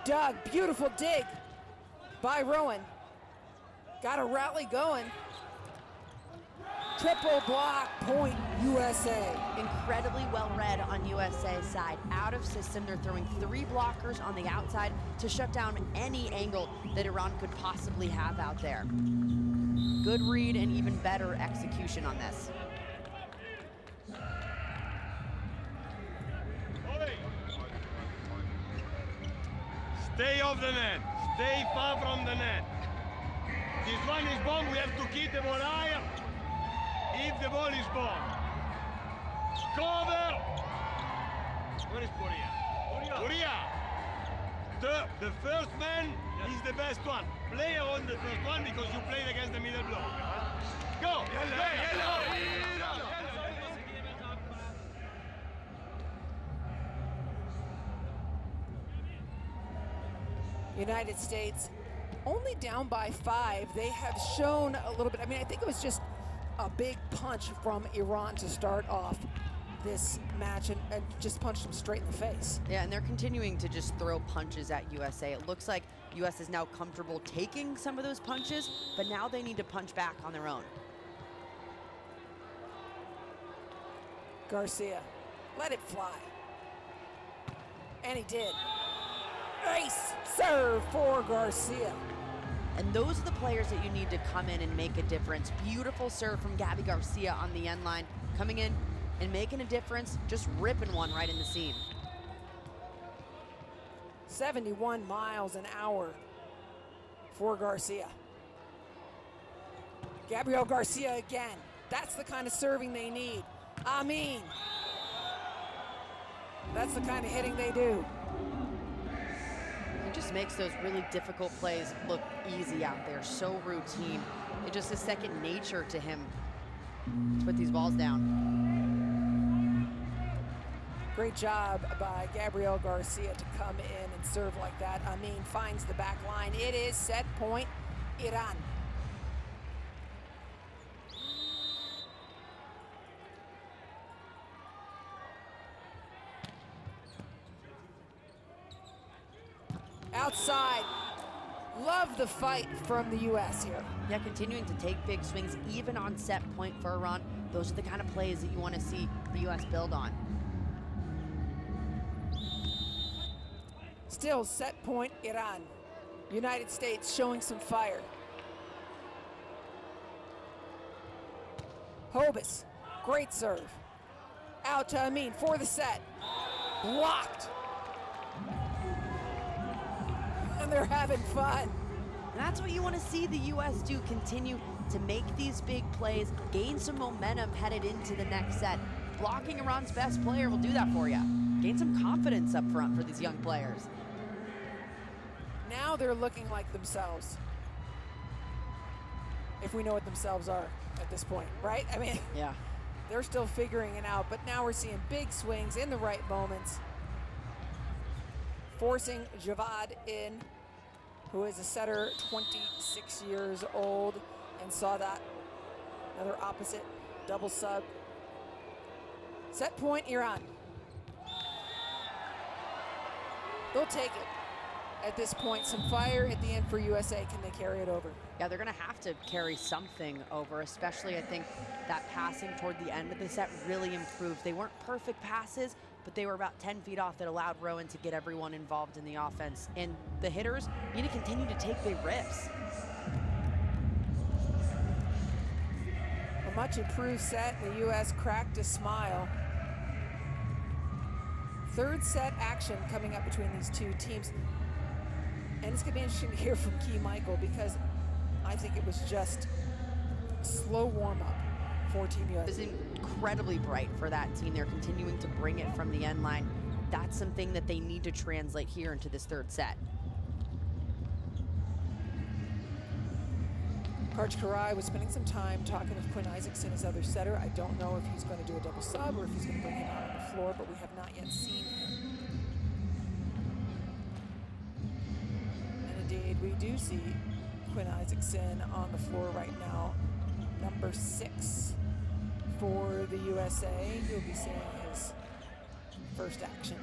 Doug, beautiful dig by Rowan. Got a rally going. Triple block, point USA. Incredibly well read on USA's side. Out of system, they're throwing 3 blockers on the outside to shut down any angle that Iran could possibly have out there. Good read and even better execution on this. Stay off the net. Stay far from the net. This one is bomb. We have to keep the ball higher. If the ball is bomb. Cover. Where is Poria? Poria. The first man is the best one. Play on the first one because you played against the middle block. Go. United States only down by 5. They have shown a little bit. I think it was just a big punch from Iran to start off this match and just punched them straight in the face. Yeah, and they're continuing to just throw punches at USA. It looks like US is now comfortable taking some of those punches, but now they need to punch back on their own. Garcia, let it fly. And he did. Nice serve for Garcia. And those are the players that you need to come in and make a difference. Beautiful serve from Gabby Garcia on the end line, coming in and making a difference, just ripping one right in the seam. 71 miles an hour for Garcia. Gabriel Garcia again. That's the kind of serving they need. That's the kind of hitting they do. He just makes those really difficult plays look easy out there, so routine. It's just a second nature to him to put these balls down. Great job by Gabriel Garcia to come in and serve like that. Finds the back line. It is set point Iran. Outside. Love the fight from the U.S. here. Yeah, continuing to take big swings, even on set point for Iran. Those are the kind of plays that you want to see the U.S. build on. Still set point Iran. United States showing some fire. Hobus, great serve. Out to Amin for the set. Blocked. And they're having fun. And that's what you want to see the U.S. do, continue to make these big plays, gain some momentum headed into the next set. Blocking Iran's best player will do that for you. Gain some confidence up front for these young players. Now they're looking like themselves. If we know what themselves are at this point, right? Yeah. They're still figuring it out, but now we're seeing big swings in the right moments. Forcing Javad in, who is a setter, 26 years old, and saw that. Another opposite double sub. Set point Iran. They'll take it. At this point, some fire at the end for USA. Can they carry it over? Yeah, they're going to have to carry something over, especially I think that passing toward the end of the set really improved. They weren't perfect passes, but they were about 10 feet off that allowed Rowan to get everyone involved in the offense. And the hitters need to continue to take big rips. A much improved set. The U.S. cracked a smile. Third set action coming up between these two teams. And it's going to be interesting to hear from Key Michael, because I think it was just slow warm-up for Team US. It was incredibly bright for that team. They're continuing to bring it from the end line. That's something that they need to translate here into this third set. Karch Karai was spending some time talking with Quinn Isaacson, his other setter. I don't know if he's going to do a double sub or if he's going to bring him out on the floor, but we have not yet seen him. And indeed, we do see Quinn Isaacson on the floor right now, number 6 for the USA. You'll be seeing his first action.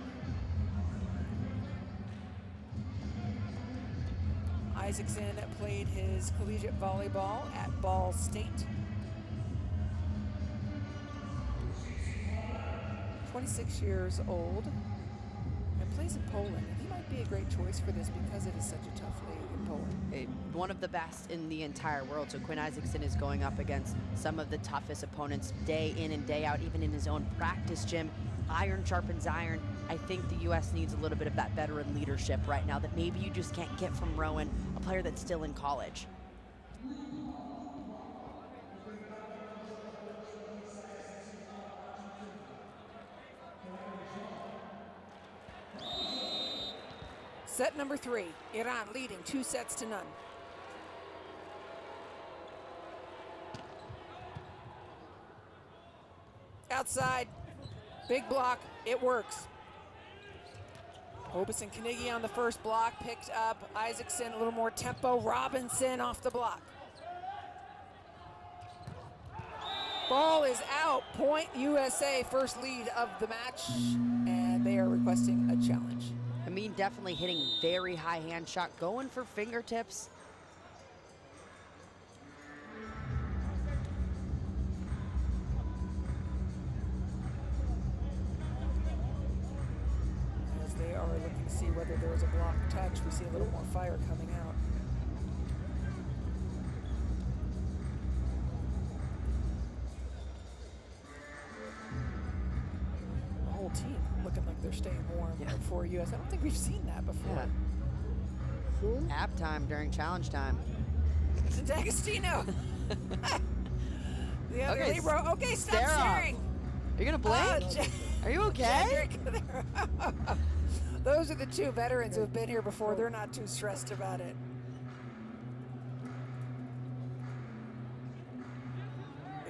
Isaacson played his collegiate volleyball at Ball State. 26 years old and plays in Poland. He might be a great choice for this because it is such a tough league in Poland. One of the best in the entire world. So Quinn Isaacson is going up against some of the toughest opponents day in and day out, even in his own practice gym. Iron sharpens iron. I think the U.S. needs a little bit of that veteran leadership right now that maybe you just can't get from Rowan, a player that's still in college. Set number 3, Iran leading 2-0. Outside, big block, it works. Hobus and Knigge on the first block, picked up Isaacson, a little more tempo. Robinson off the block. Ball is out, point USA, first lead of the match, and they are requesting a challenge. Amin definitely hitting very high hand shot, going for fingertips. As they are looking to see whether there is a block touch, we see a little more fire coming out. The whole team looking like they're staying warm for US. I don't think we've seen that before. Yeah. App time during challenge time. D'Agostino. The other Okay, libero. Okay, stop Sarah. sharing. Are you gonna blink? Are you okay? Those are the two veterans who have been here before. They're not too stressed about it.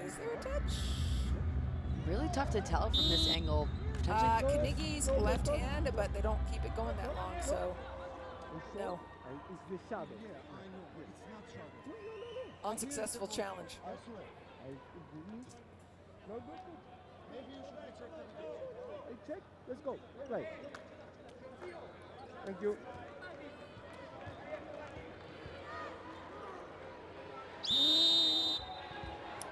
Is there a touch? Really tough to tell from this angle. Knigge's left hand, but they don't keep it going that long, so no. Unsuccessful challenge. Check. Let's go. Right. Thank you.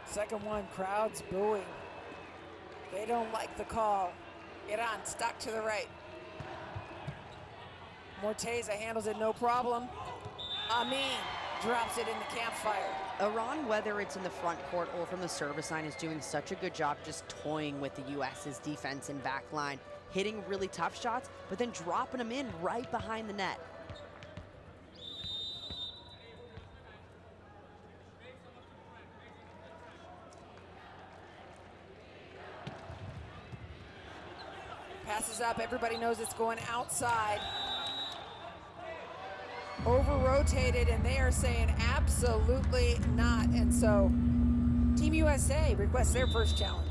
Second one, crowds booing. They don't like the call. Iran stuck to the right. Morteza handles it no problem. Amin drops it in the campfire. Iran, whether it's in the front court or from the service line, is doing such a good job just toying with the U.S.'s defense and back line, hitting really tough shots, but then dropping them in right behind the net. Passes up, everybody knows it's going outside. Over-rotated, and they are saying absolutely not. And so Team USA requests their first challenge.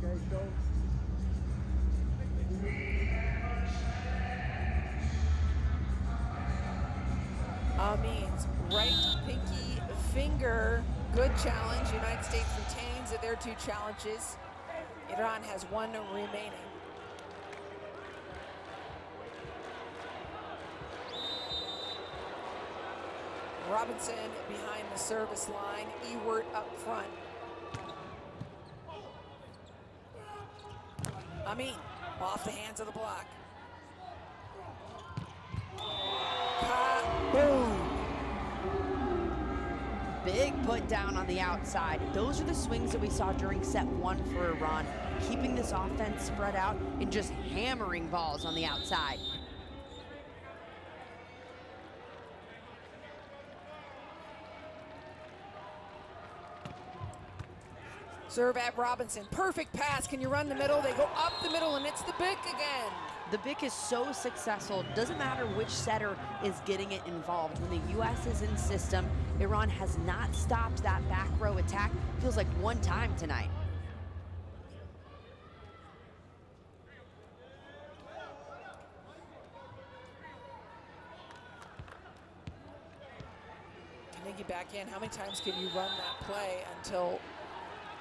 Okay, so. Amin's right pinky finger. Good challenge. United States retains their two challenges. Iran has one remaining. Robinson behind the service line. Ewert up front. Amin off the hands of the block. Boom. Big put down on the outside. Those are the swings that we saw during set 1 for Iran, keeping this offense spread out and just hammering balls on the outside. Serve at Robinson. Perfect pass. Can you run the middle? They go up the middle, and it's the Bick again. The Bick is so successful. Doesn't matter which setter is getting it involved. When the U.S. is in system, Iran has not stopped that back row attack. Feels like one time tonight. Kniggy back in. How many times can you run that play until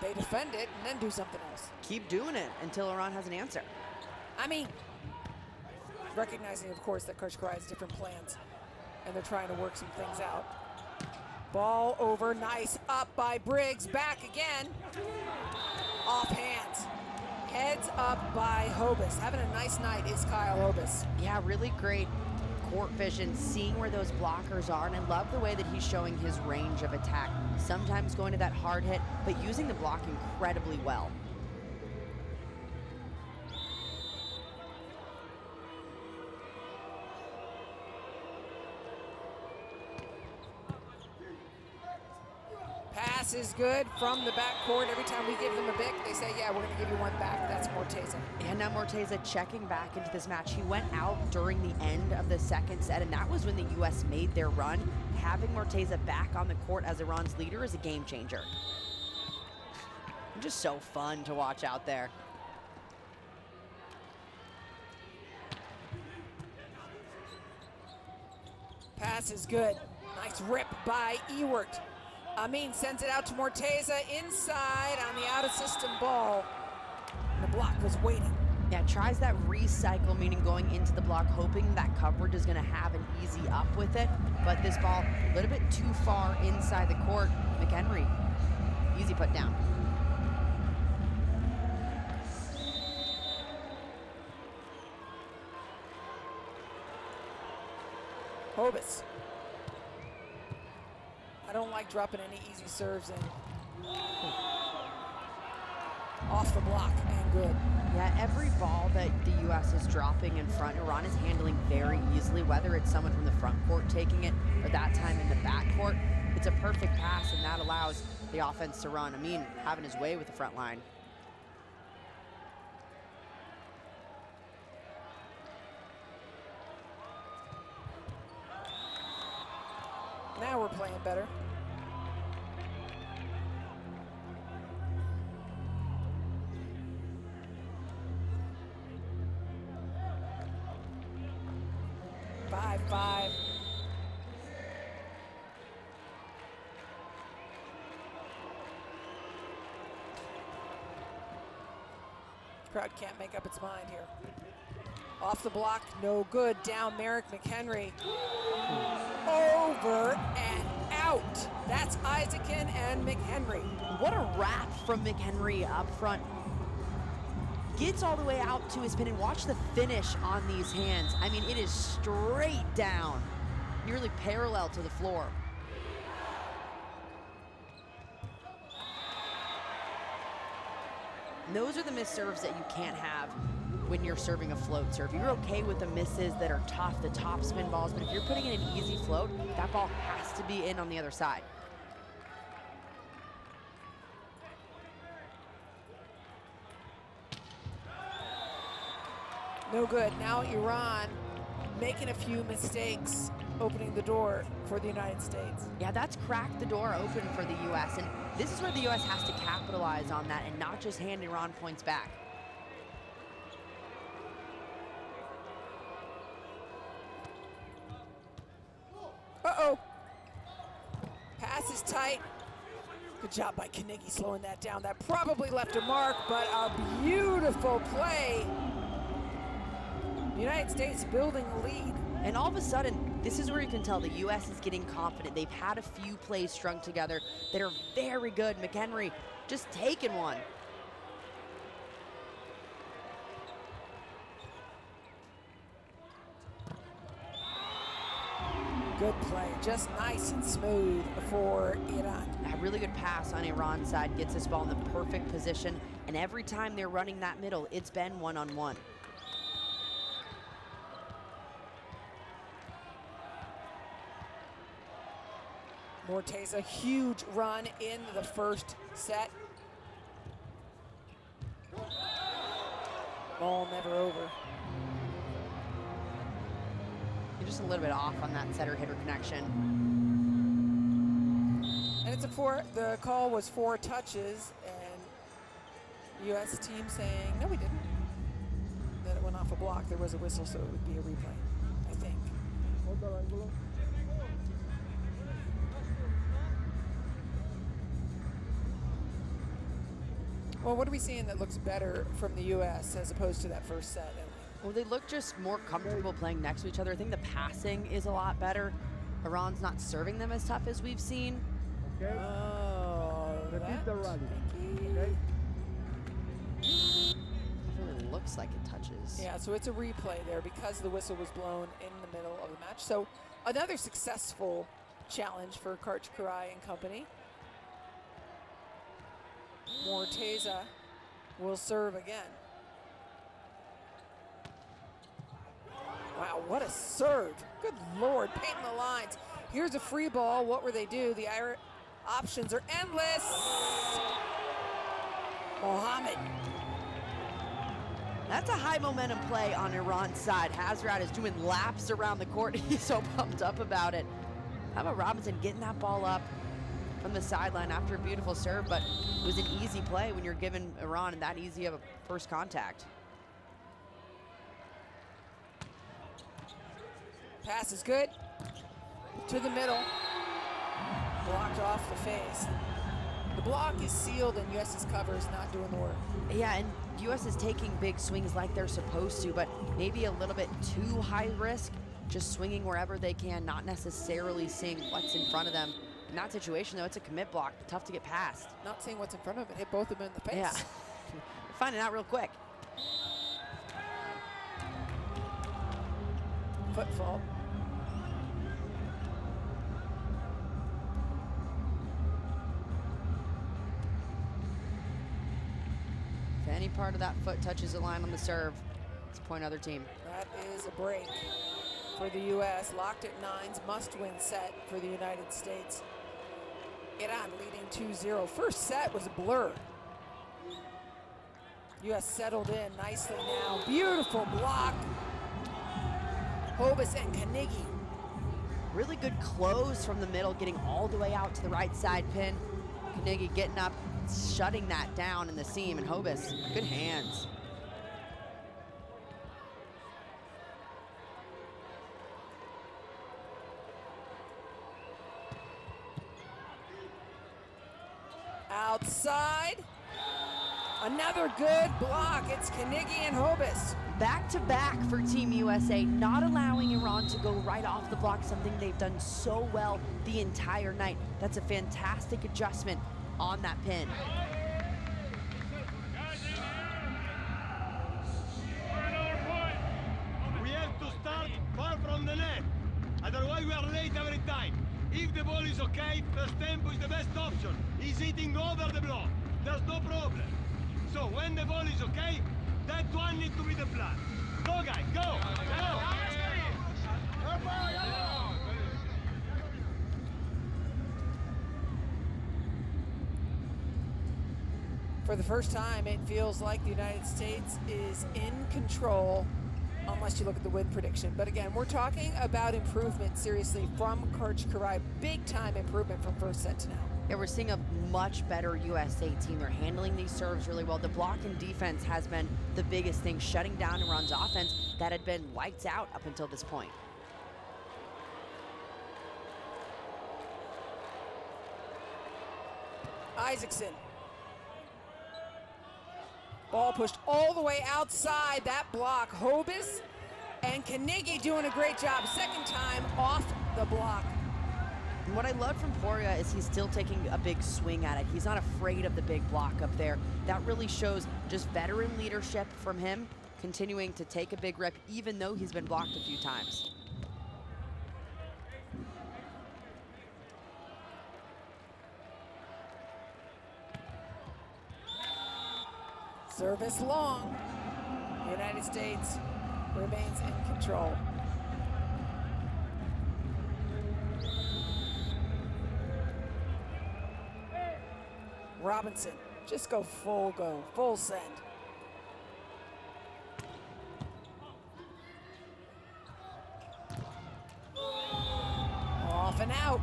they defend it and then do something else? Keep doing it until Iran has an answer. I mean, recognizing, of course, that Coach Karai has different plans, and they're trying to work some things out. Ball over, nice, up by Briggs, back again. Off hands. Heads up by Hobus. Having a nice night is Kyle Hobus. Yeah, really great court vision, seeing where those blockers are, and I love the way that he's showing his range of attack. Sometimes going to that hard hit, but using the block incredibly well. Pass is good from the backcourt. Every time we give them a big, they say, yeah, we're going to give you one back. That's Morteza. And now Morteza checking back into this match. He went out during the end of the second set, and that was when the U.S. made their run. Having Morteza back on the court as Iran's leader is a game changer. Just so fun to watch out there. Pass is good. Nice rip by Ewert. Amin sends it out to Morteza inside on the out-of-system ball. The block was waiting. Yeah, tries that recycle, meaning going into the block, hoping that coverage is going to have an easy up with it. But this ball, a little bit too far inside the court. McHenry, easy put down. Hobus. I don't like dropping any easy serves in. Off the block and good. Yeah, every ball that the U.S. is dropping in front, Iran is handling very easily, whether it's someone from the front court taking it or that time in the back court. It's a perfect pass, and that allows the offense to run. Amin having his way with the front line. Now we're playing better. Five. Crowd can't make up its mind here. Off the block, no good. Down Merrick McHenry. Over and out. That's Isaacson and McHenry. What a wrap from McHenry up front. Gets all the way out to his pin, and watch the finish on these hands. I mean, it is straight down, nearly parallel to the floor. And those are the missed serves that you can't have when you're serving a float serve. You're okay with the misses that are tough, the top spin balls, but if you're putting in an easy float, that ball has to be in on the other side. No good. Now Iran making a few mistakes, opening the door for the United States. Yeah, that's cracked the door open for the U.S., and this is where the U.S. has to capitalize on that and not just hand Iran points back. Uh-oh. Pass is tight. Good job by Kniggy slowing that down. That probably left a mark, but a beautiful play. The United States building a lead. And all of a sudden, this is where you can tell the U.S. is getting confident. They've had a few plays strung together that are very good. McHenry just taking one. Good play, just nice and smooth for Iran. A really good pass on Iran's side gets this ball in the perfect position, and every time they're running that middle, it's been one-on-one. Morteza, huge run in the first set. Ball never over. You're just a little bit off on that setter-hitter connection. And it's the call was 4 touches, and U.S. team saying, no, we didn't. That it went off a block. There was a whistle, so it would be a replay, I think. Well, what are we seeing that looks better from the U.S. as opposed to that first set, Emily? Well, they look just more comfortable playing next to each other. I think the passing is a lot better. Iran's not serving them as tough as we've seen. Okay. Oh, Repeat the rally. Pinky. Okay. Definitely looks like it touches. Yeah, so it's a replay there because the whistle was blown in the middle of the match. So another successful challenge for Karch Karai and company. Morteza will serve again. Wow, what a serve. Good Lord, painting the lines. Here's a free ball. What will they do? The options are endless. Mohammed. That's a high momentum play on Iran's side. Hazrat is doing laps around the court. He's so pumped up about it. How about Robinson getting that ball up from the sideline after a beautiful serve, but it was an easy play when you're giving Iran that easy of a first contact. Pass is good. To the middle. Blocked off the face. The block is sealed and US's cover is not doing the work. Yeah, and US is taking big swings like they're supposed to, but maybe a little bit too high risk, just swinging wherever they can, not necessarily seeing what's in front of them. In that situation, though, it's a commit block, tough to get past. Not seeing what's in front of it, hit both of them in the face. Yeah, finding out real quick. Foot fault. If any part of that foot touches the line on the serve, it's point other team. That is a break for the U.S. Locked at nines, must-win set for the United States. Iran leading 2-0. First set was a blur. U.S. settled in nicely now. Beautiful block. Hobus and Kanigi. Really good close from the middle, getting all the way out to the right side pin. Kanigi getting up, shutting that down in the seam, and Hobus, good hands. Outside. Another good block. It's Kanigi and Hobus. Back-to-back for Team USA, not allowing Iran to go right off the block, something they've done so well the entire night. That's a fantastic adjustment on that pin. We have to start far from the net. Otherwise we are late every time. If the ball is okay, first tempo is the best option. He's hitting over the block. There's no problem. So when the ball is okay, that one needs to be the plan. Go guys, go! Go! For the first time, it feels like the United States is in control, unless you look at the win prediction. But again, we're talking about improvement, seriously, from Karch Karai. Big time improvement from first set to now. Yeah, we're seeing a much better USA team. They're handling these serves really well. The block and defense has been the biggest thing, shutting down Iran's offense that had been lights out up until this point. Isaacson. Ball pushed all the way outside that block. Hobus and Kanigi doing a great job. Second time off the block. And what I love from Poria is he's still taking a big swing at it. He's not afraid of the big block up there. That really shows just veteran leadership from him, continuing to take a big rep, even though he's been blocked a few times. Service long. The United States remains in control. Robinson, just go, full send. Off and out.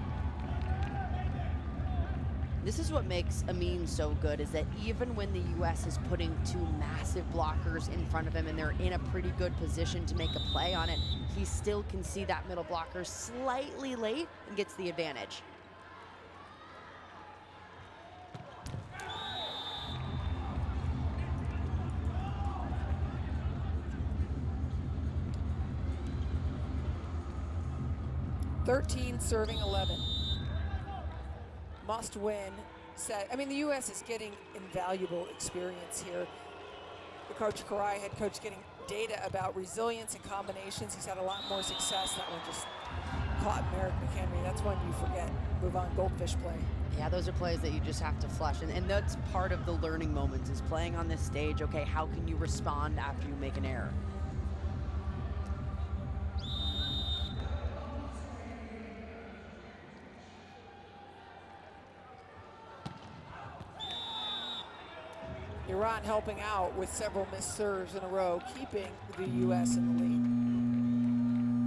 This is what makes Amin so good, is that even when the U.S. is putting two massive blockers in front of him and they're in a pretty good position to make a play on it, he still can see that middle blocker slightly late and gets the advantage. 13 serving 11. Must win set. I mean, the U.S. is getting invaluable experience here. The Coach Karai, head coach, getting data about resilience and combinations. He's had a lot more success. That one just caught Merrick McHenry. That's one you forget. Move on, goldfish play. Yeah, those are plays that you just have to flush. And that's part of the learning moments, is playing on this stage. Okay, how can you respond after you make an error? Iran helping out with several missed serves in a row, keeping the U.S. in the lead.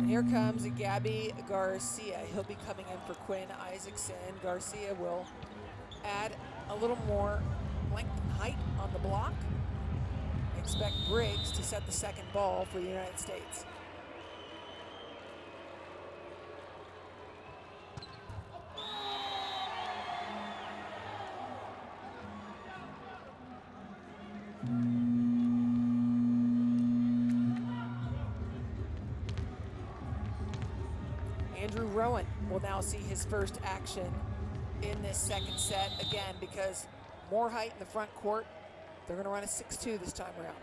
And here comes Gabby Garcia. He'll be coming in for Quinn Isaacson. Garcia will add a little more length and height on the block. Expect Briggs to set the second ball for the United States. Andrew Rowan will now see his first action in this second set, again, because more height in the front court. They're going to run a 6-2 this time around.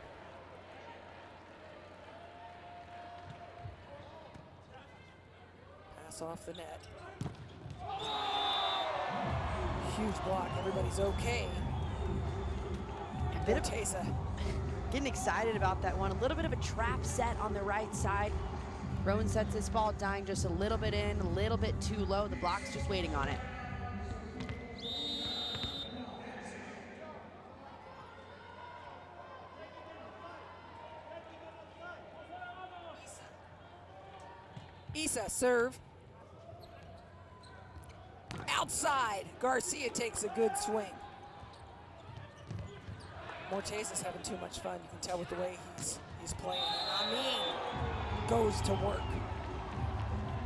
Pass off the net. Huge block. Everybody's okay. A bit of Tesa. Getting excited about that one. A little bit of a trap set on the right side. Rowan sets his ball, dying just a little bit in, a little bit too low. The block's just waiting on it. Issa, serve. Outside. Garcia takes a good swing. Morteza's having too much fun. You can tell with the way he's playing. And Amin goes to work.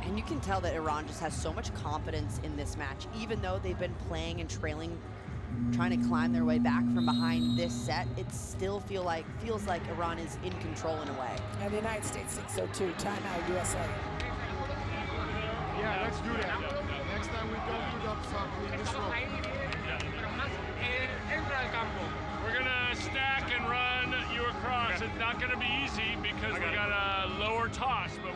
And you can tell that Iran just has so much confidence in this match, even though they've been playing and trailing, trying to climb their way back from behind this set. It still feels like Iran is in control in a way. And the United States thinks so too. Timeout, USA. Yeah, let's do that. Next time we don't do that something in this row. We're gonna stack and run you across. It's not gonna be easy because we got a lower toss, but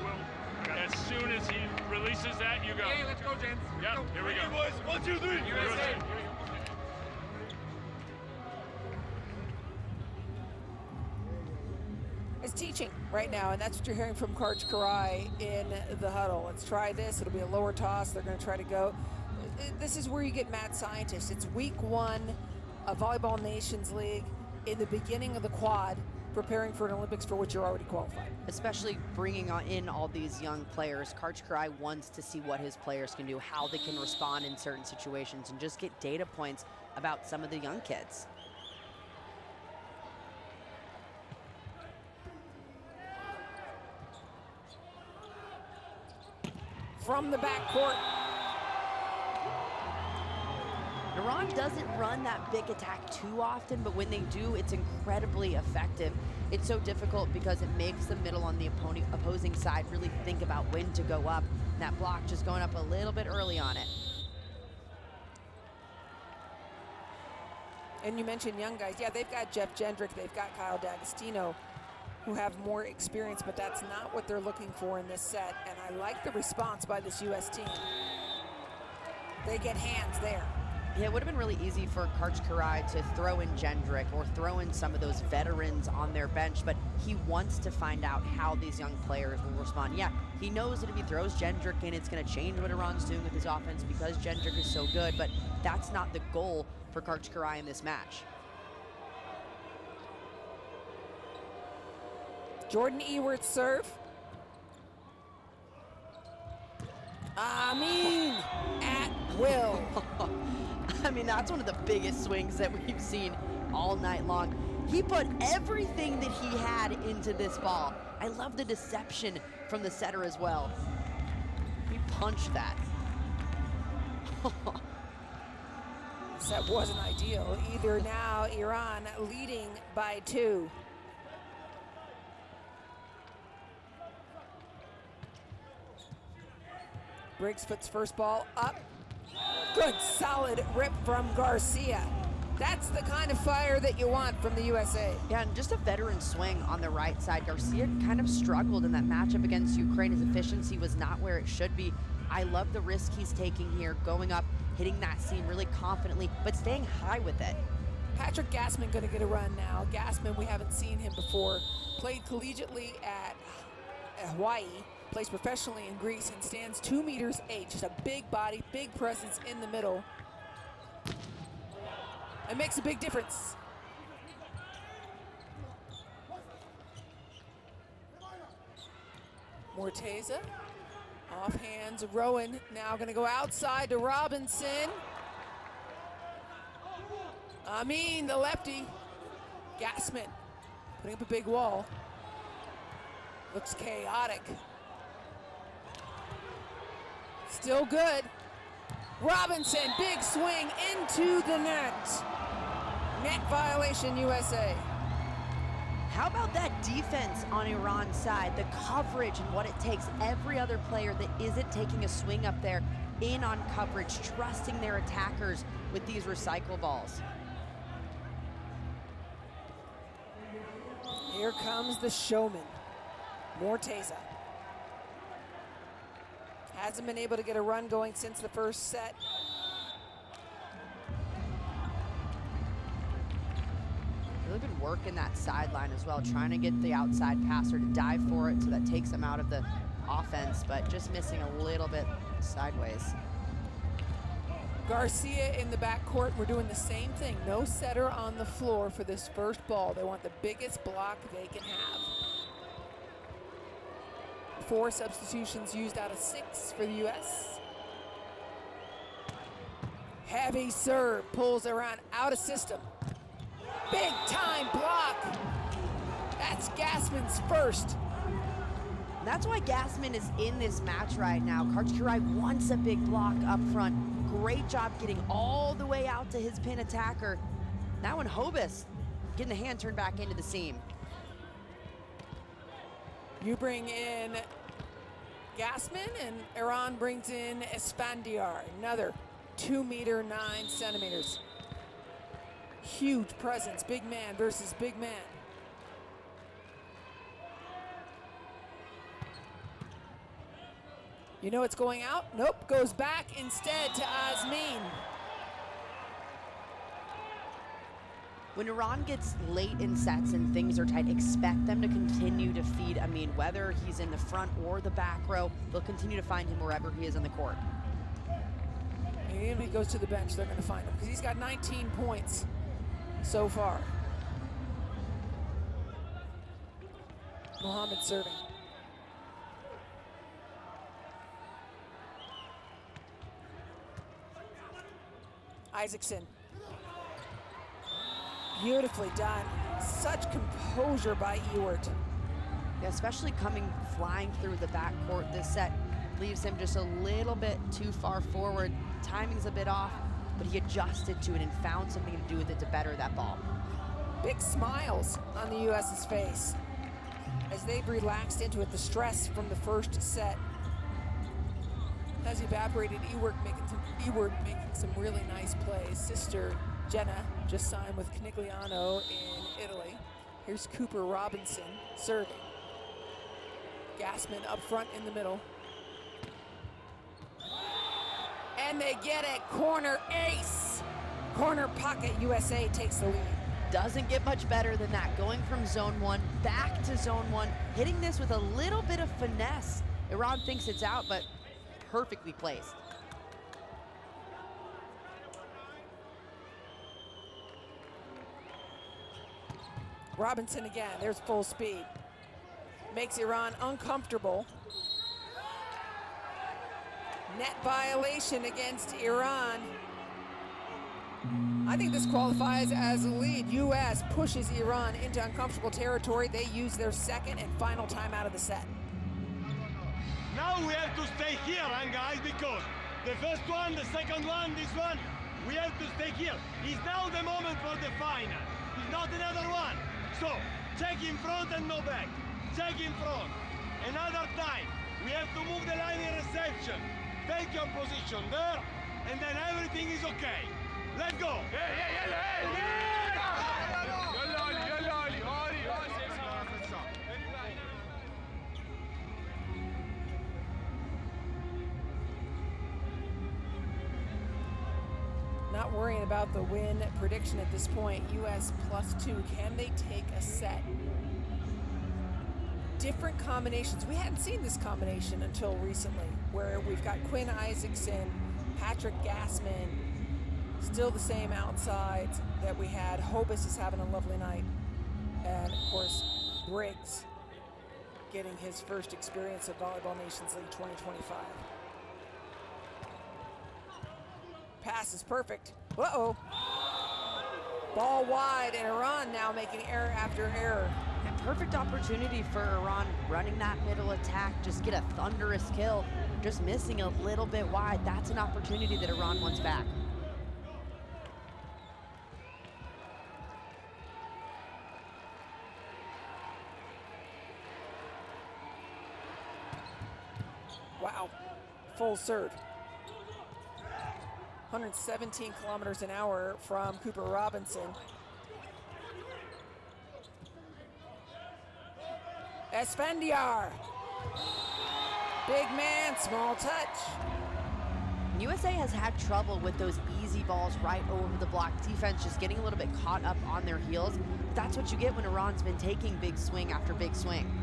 as soon as he releases that, you go. Hey, let's go, gents. Yeah, here we go. Boys, 1, 2, 3. USA. It's teaching right now, and that's what you're hearing from Coach Karai in the huddle. Let's try this. It'll be a lower toss. They're going to try to go. This is where you get mad scientists. It's week 1 of Volleyball Nations League, in the beginning of the quad, preparing for an Olympics for which you're already qualified. Especially bringing in all these young players. Coach Karai wants to see what his players can do, how they can respond in certain situations, and just get data points about some of the young kids. From the backcourt. Iran doesn't run that big attack too often, but when they do, it's incredibly effective. It's so difficult because it makes the middle on the opposing side really think about when to go up. And that block just going up a little bit early on it. And you mentioned young guys. Yeah, they've got Jeff Jendrick, they've got Kyle D'Agostino, who have more experience, but that's not what they're looking for in this set. And I like the response by this U.S. team. They get hands there. Yeah, it would have been really easy for Coach Karai to throw in Jendrick or throw in some of those veterans on their bench, but he wants to find out how these young players will respond. Yeah, he knows that if he throws Jendrick in, it's going to change what Iran's doing with his offense because Jendrick is so good, but that's not the goal for Coach Karai in this match. Jordan Ewert's serve. Amin at will. I mean, that's one of the biggest swings that we've seen all night long. He put everything that he had into this ball. I love the deception from the setter as well. He punched that. Set wasn't ideal either. Now Iran leading by 2. Briggs puts first ball up. Good solid rip from Garcia. That's the kind of fire that you want from the USA. Yeah, and just a veteran swing on the right side. Garcia kind of struggled in that matchup against Ukraine. His efficiency was not where it should be. I love the risk he's taking here, going up, hitting that seam really confidently, but staying high with it. Patrick Gassman going to get a run now. Gassman, we haven't seen him before. Played collegiately at Hawaii, plays professionally in Greece, and stands 2 meters 8. Just a big body, big presence in the middle. It makes a big difference. Morteza, off hands, Rowan now gonna go outside to Robinson. Amin, the lefty. Gassman, putting up a big wall. Looks chaotic. Still good. Robinson, big swing into the net. Net violation, USA. How about that defense on Iran's side? The coverage and what it takes. Every other player that isn't taking a swing up there in on coverage, trusting their attackers with these recycle balls. Here comes the showman, Morteza. Hasn't been able to get a run going since the first set. Really been working that sideline as well, trying to get the outside passer to dive for it so that takes him out of the offense, but just missing a little bit sideways. Garcia in the backcourt, we're doing the same thing. No setter on the floor for this first ball. They want the biggest block they can have. 4 substitutions used out of 6 for the US. Heavy serve, pulls around out of system. Big time block. That's Gassman's first. That's why Gassman is in this match right now. Kartikurai wants a big block up front. Great job getting all the way out to his pin attacker. Now in Hobus, getting the hand turned back into the seam. You bring in Gassman, and Iran brings in Esfandiar, another 2 meter 9 centimeters. Huge presence, big man versus big man. You know it's going out? Nope, goes back instead to Azmin. When Iran gets late in sets and things are tight, expect them to continue to feed Amin. Whether he's in the front or the back row, they'll continue to find him wherever he is on the court. And even if he goes to the bench, they're going to find him because he's got 19 points so far. Mohammed serving. Isaacson. Beautifully done. Such composure by Ewert. Yeah, especially coming flying through the backcourt. This set leaves him just a little bit too far forward. Timing's a bit off, but he adjusted to it and found something to do with it to better that ball. Big smiles on the US's face as they've relaxed into it. The stress from the first set has evaporated. Ewert making some really nice plays. Sister Jenna just signed with Canigliano in Italy. Here's Cooper Robinson serving. Gassman up front in the middle. And they get it, corner ace. Corner pocket, USA takes the lead. Doesn't get much better than that. Going from zone 1 back to zone 1, hitting this with a little bit of finesse. Iran thinks it's out, but perfectly placed. Robinson again, there's full speed. Makes Iran uncomfortable. Net violation against Iran. I think this qualifies as a lead. US pushes Iran into uncomfortable territory. They use their second and final timeout of the set. Now we have to stay here, guys, because the first one, the second one, this one, we have to stay here. It's now the moment for the final. It's not another one. So, check in front and no back. Check in front. Another time. We have to move the line in reception. take your position there, and then everything is okay. Let's go. Not worrying about the win prediction at this point. US +2. Can they take a set? Different combinations. We hadn't seen this combination until recently, where we've got Quinn Isaacson, Patrick Gassman, still the same outsides that we had. Hobus is having a lovely night. And of course, Briggs getting his first experience of Volleyball Nations League 2025. Pass is perfect. Uh-oh. Ball wide, and Iran now making error after error. And perfect opportunity for Iran running that middle attack, just get a thunderous kill, just missing a little bit wide. That's an opportunity that Iran wants back. Wow, full serve. 117 kilometers an hour from Cooper Robinson. Esfandiar. Big man, small touch. USA has had trouble with those easy balls right over the block. Defense just getting a little bit caught up on their heels. But that's what you get when Iran's been taking big swing after big swing.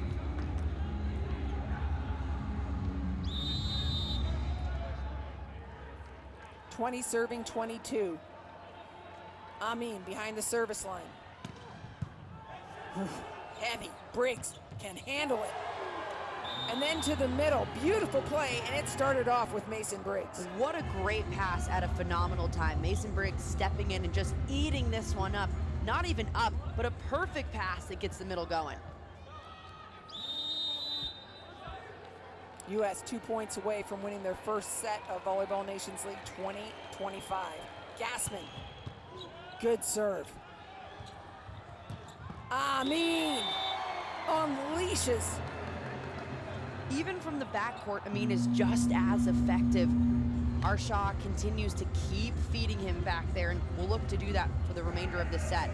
Serving 22. Amin behind the service line. Heavy. Briggs can handle it. And then to the middle. Beautiful play, and it started off with Mason Briggs. What a great pass at a phenomenal time. Mason Briggs stepping in and just eating this one up. Not even up, but a perfect pass that gets the middle going. US 2 points away from winning their first set of Volleyball Nations League 2025. Gassman, good serve. Amin unleashes. Even from the backcourt, Amin is just as effective. Arshaw continues to keep feeding him back there, and we'll look to do that for the remainder of the set.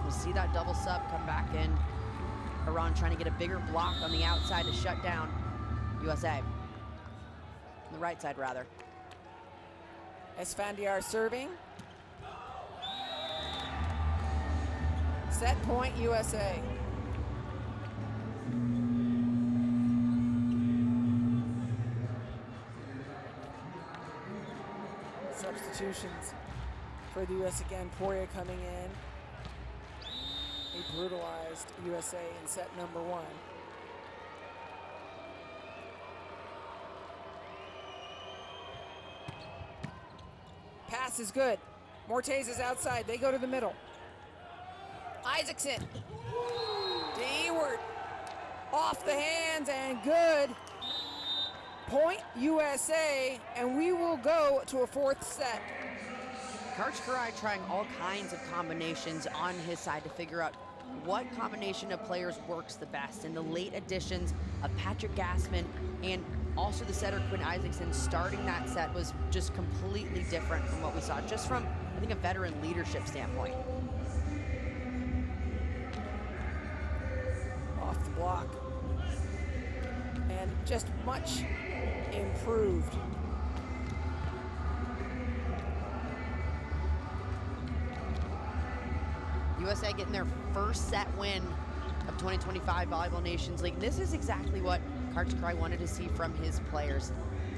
See that double sub come back in. Iran trying to get a bigger block on the outside to shut down USA. On the right side, rather. Esfandiar serving. Set point, USA. Substitutions for the US again. Poirier coming in. He brutalized USA in set number 1. Pass is good. Mortez is outside. They go to the middle. Isaacson. To Ewart. Off the hands and good. Point USA, and we will go to a 4th set. Karchkarai trying all kinds of combinations on his side to figure out what combination of players works the best. And the late additions of Patrick Gassman and also the setter Quinn Isaacson starting that set was just completely different from what we saw, just from, I think, a veteran leadership standpoint. Off the block. And just much improved. USA getting their first set win of 2025 Volleyball Nations League. This is exactly what Karchkarai wanted to see from his players.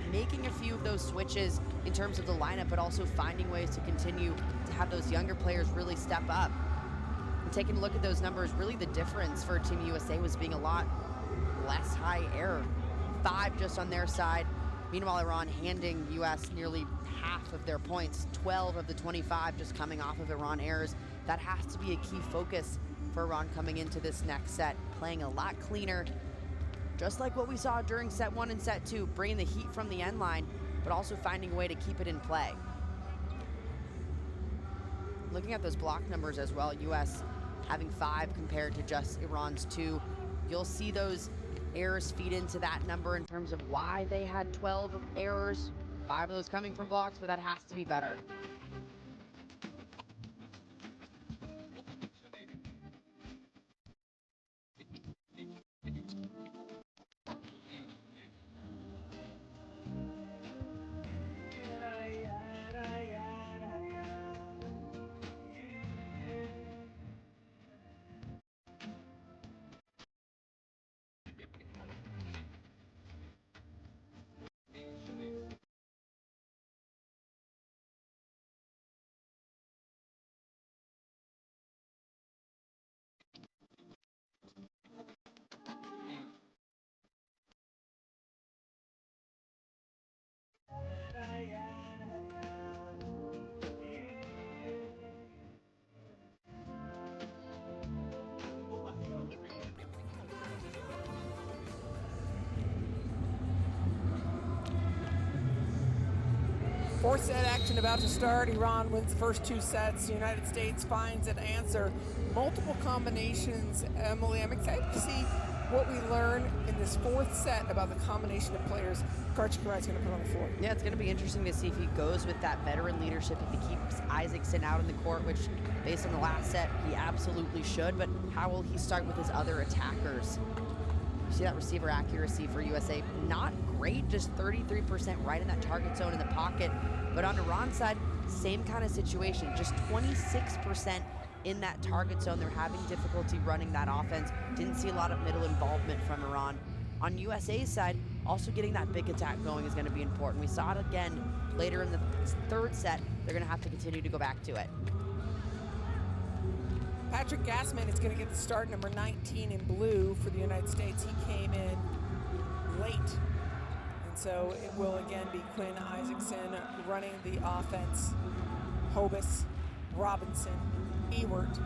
Making a few of those switches in terms of the lineup, but also finding ways to continue to have those younger players really step up. And taking a look at those numbers, really the difference for Team USA was being a lot less high error. 5 just on their side. Meanwhile, Iran handing US nearly half of their points, 12 of the 25 just coming off of Iran errors. That has to be a key focus for Iran coming into this next set, playing a lot cleaner, just like what we saw during set 1 and set 2, bringing the heat from the end line, but also finding a way to keep it in play. looking at those block numbers as well, U.S. having 5 compared to just Iran's 2. You'll see those errors feed into that number in terms of why they had 12 errors, 5 of those coming from blocks, but that has to be better. Fourth set action about to start. Iran wins the first 2 sets. The United States finds an answer. Multiple combinations. Emily, I'm excited to see what we learn in this 4th set about the combination of players Karchikarai is going to put on the floor. Yeah, it's going to be interesting to see if he goes with that veteran leadership, if he keeps Isaacson out on the court, which based on the last set, he absolutely should, but how will he start with his other attackers? You see that receiver accuracy for USA, not great, just 33% right in that target zone in the pocket. But on Iran's side, same kind of situation, just 26% in that target zone. They're having difficulty running that offense. Didn't see a lot of middle involvement from Iran. On USA's side, also getting that big attack going is going to be important. We saw it again later in the 3rd set. They're going to have to continue to go back to it. Patrick Gassman is going to get the start, number 19 in blue for the United States. He came in late. And so it will again be Quinn Isaacson running the offense. Hobus, Robinson, Ewert,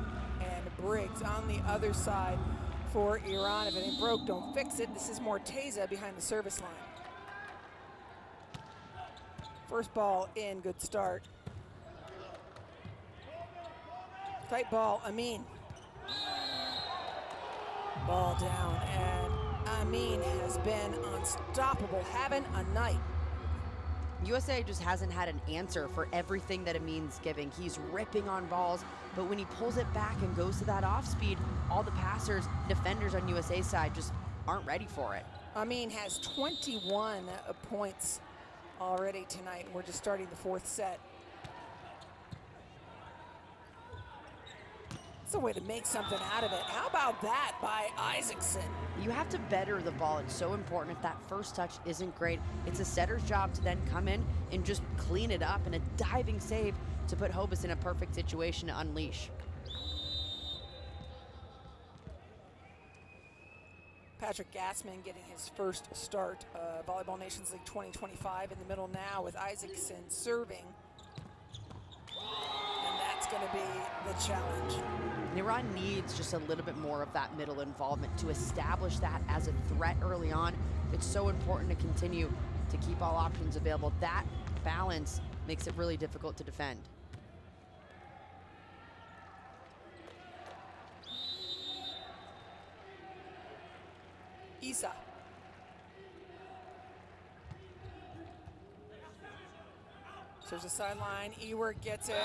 and Briggs on the other side for Iran. If it ain't broke, don't fix it. This is Morteza behind the service line. First ball in, good start. Tight ball, Amin. Ball down, and Amin has been unstoppable, having a night. USA just hasn't had an answer for everything that Amin's giving. He's ripping on balls, but when he pulls it back and goes to that off speed, all the passers, defenders on USA's side just aren't ready for it. Amin has 21 points already tonight. We're just starting the 4th set. It's a way to make something out of it. How about that by Isaacson? You have to better the ball. It's so important. If that first touch isn't great, it's a setter's job to then come in and just clean it up, and a diving save to put Hobus in a perfect situation to unleash. Patrick Gassman getting his first start. Volleyball Nations League 2025 in the middle now with Isaacson serving. And that's going to be the challenge. Iran needs just a little bit more of that middle involvement to establish that as a threat early on. It's so important to continue to keep all options available. That balance makes it really difficult to defend. Isa. So there's a sideline. Ewert gets it.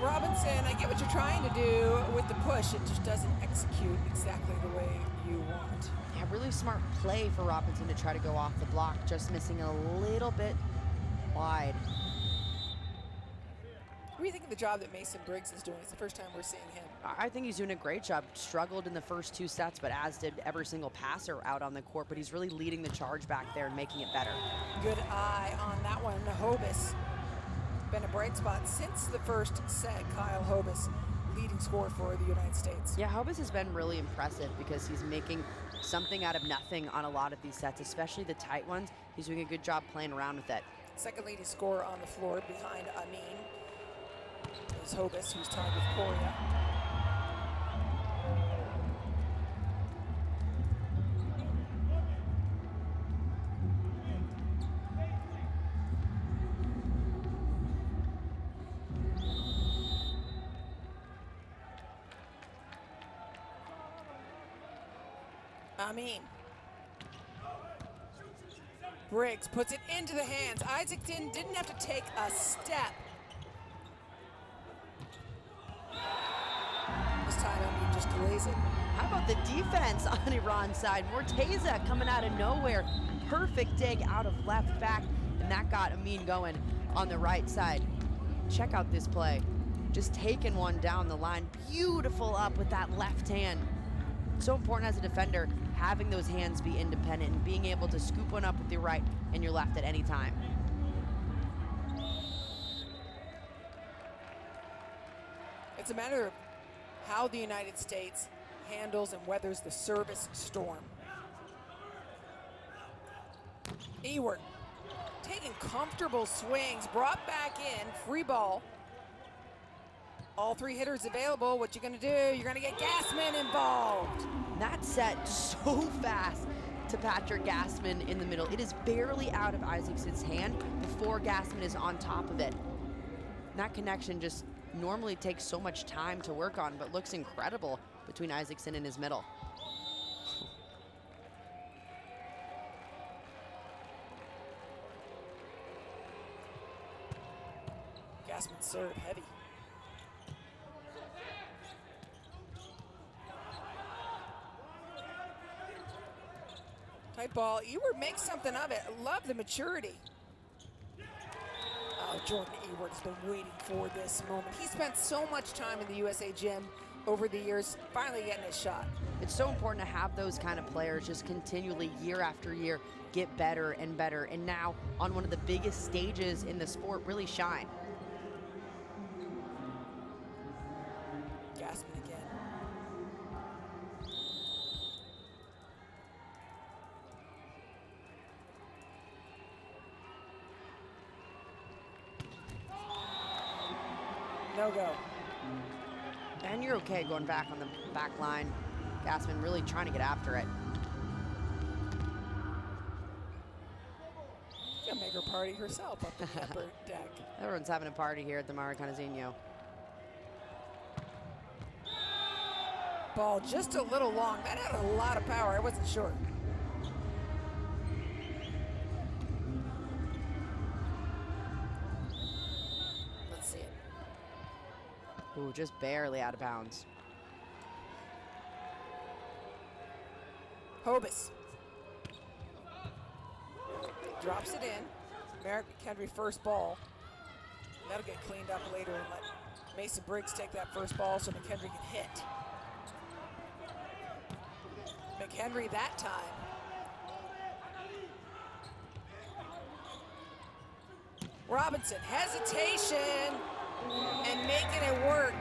Robinson, I get what you're trying to do with the push. It just doesn't execute exactly the way you want. Yeah, really smart play for Robinson to try to go off the block, just missing a little bit wide. What do you think of the job that Mason Briggs is doing? It's the first time we're seeing him. I think he's doing a great job. Struggled in the first 2 sets, but as did every single passer out on the court, but he's really leading the charge back there and making it better. Good eye on that one. Hobus been a bright spot since the first set. Kyle Hobus, leading scorer for the United States. Yeah, Hobus has been really impressive because he's making something out of nothing on a lot of these sets, especially the tight ones. He's doing a good job playing around with it. Second leading scorer on the floor behind Amin is Hobus, who's tied with Korea. Amin. Briggs puts it into the hands. Isaacson didn't have to take a step. This time Amin just delays it. How about the defense on Iran's side? Morteza coming out of nowhere. Perfect dig out of left back, and that got Amin going on the right side. Check out this play. Just taking one down the line. Beautiful up with that left hand. So important as a defender, having those hands be independent and being able to scoop one up with your right and your left at any time. It's a matter of how the United States handles and weathers the service storm. Ewert taking comfortable swings, brought back in, free ball. All three hitters available. What you gonna do? You're gonna get Gassman involved. That set so fast to Patrick Gassman in the middle. It is barely out of Isaacson's hand before Gassman is on top of it. And that connection just normally takes so much time to work on, but looks incredible between Isaacson and his middle. Gassman serve heavy. Tight ball. Ewert makes something of it. Love the maturity. Oh, Jordan Ewert has been waiting for this moment. He spent so much time in the USA gym over the years, finally getting his shot. It's so important to have those kind of players just continually, year after year, get better and better, and now on one of the biggest stages in the sport, really shine. Gassman again. No go. And you're okay going back on the back line. Gassman really trying to get after it. She's gonna make her party herself up in the upper deck. Everyone's having a party here at the Maracanazinho. Ball just a little long. That had a lot of power. I wasn't sure. Let's see it. Ooh, just barely out of bounds. Hobus drops it in. Merrick McHenry first ball. That'll get cleaned up later and let Mason Briggs take that first ball so McHenry can hit. McHenry that time. Robinson, hesitation, and making it work.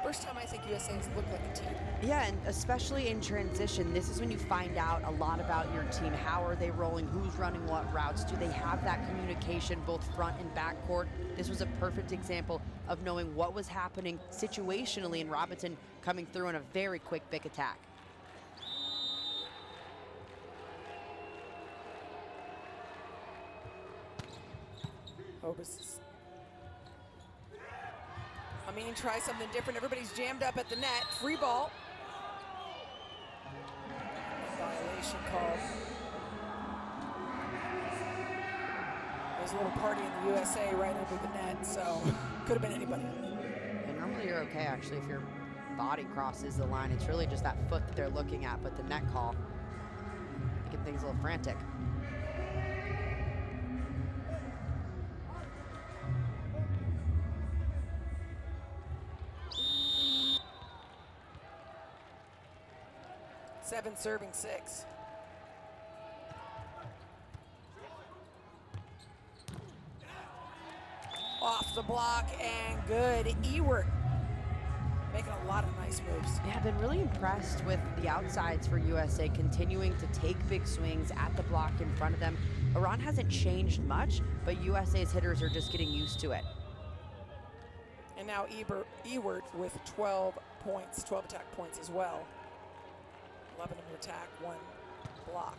First time I think USA has looked like a team. Yeah, and especially in transition, this is when you find out a lot about your team. How are they rolling? Who's running what routes? Do they have that communication both front and back court? This was a perfect example of knowing what was happening situationally, and Robinson coming through in a very quick, big attack. Hobus is. I mean, try something different. Everybody's jammed up at the net. Free ball. Violation called. There's a little party in the USA right under the net, so could have been anybody. And normally you're okay, actually, if your body crosses the line. It's really just that foot that they're looking at, but the net call, making things a little frantic. Seven serving six. Off the block and good. Ewert making a lot of nice moves. Yeah, I've been really impressed with the outsides for USA, continuing to take big swings at the block in front of them. Iran hasn't changed much, but USA's hitters are just getting used to it. And now Ewert with 12 points, 12 attack points as well. 11 of attack, 1 block.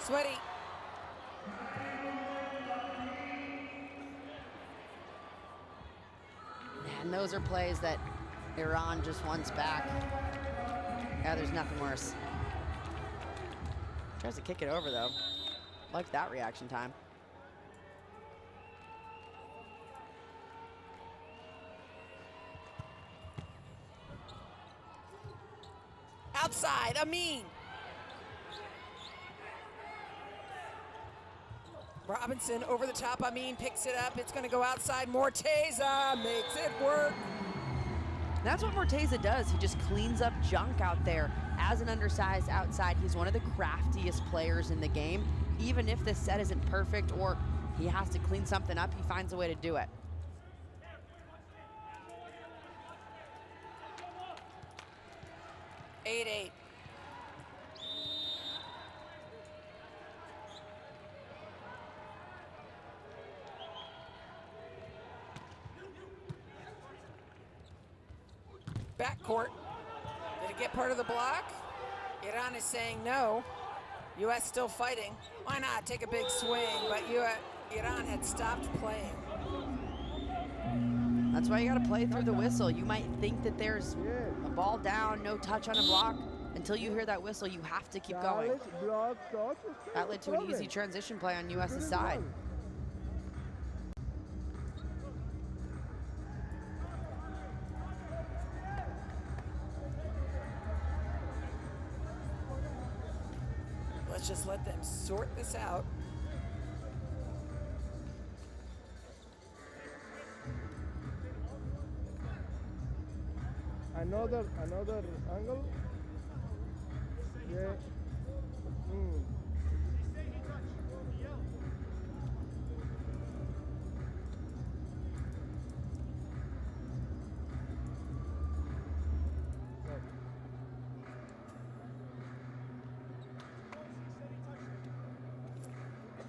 Sweaty. And those are plays that Iran just wants back. Yeah, there's nothing worse. Tries to kick it over, though. Like that reaction time. Outside, Amin. Robinson over the top, Amin picks it up. It's gonna go outside. Morteza makes it work. That's what Morteza does. He just cleans up junk out there. As an undersized outside, he's one of the craftiest players in the game. Even if this set isn't perfect or he has to clean something up, he finds a way to do it. Eight. Backcourt. Did it get part of the block? Iran is saying no. U.S. still fighting. Why not take a big swing? But Iran had stopped playing. That's why you got to play through the whistle. You might think that there's a ball down, no touch on a block. Until you hear that whistle, you have to keep going. That led to an easy transition play on U.S.'s side. Let's just let them sort this out. Another angle. Yeah.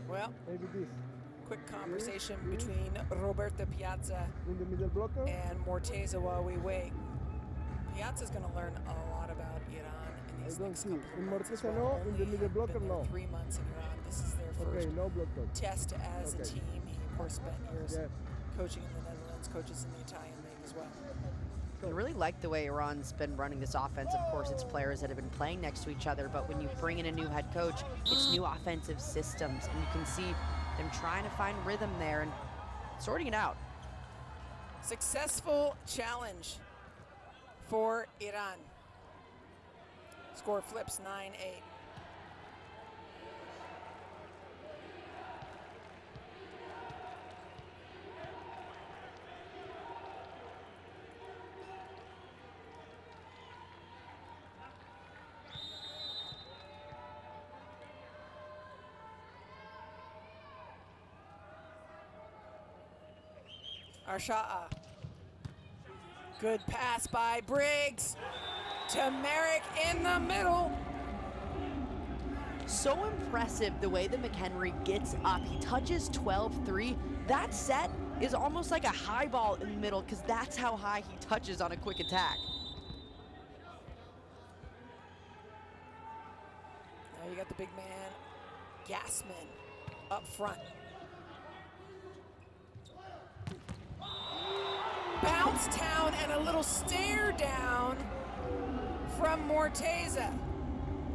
Well, Maybe this. quick conversation between Roberta Piazza In the middle blocker. and Morteza while we wait. Piazza's going to learn a lot about Iran in these I don't next see. couple of In months as Morteza well. no, in the Only middle blocker been there no. 3 months in Iran. This is their first Okay, no blocker. test as a Okay. team. He, of course, spent years Yeah. coaching in the Netherlands, coaches in the Italian league as well. I really like the way Iran's been running this offense. Of course, it's players that have been playing next to each other, but when you bring in a new head coach, it's new offensive systems, and you can see them trying to find rhythm there and sorting it out. Successful challenge for Iran. Score flips 9-8. Arsha'a. Good pass by Briggs to Merrick in the middle. So impressive the way that McHenry gets up. He touches 12-3. That set is almost like a high ball in the middle because that's how high he touches on a quick attack. Now you got the big man, Gassman, up front. Bounce down and a little stare down from Morteza.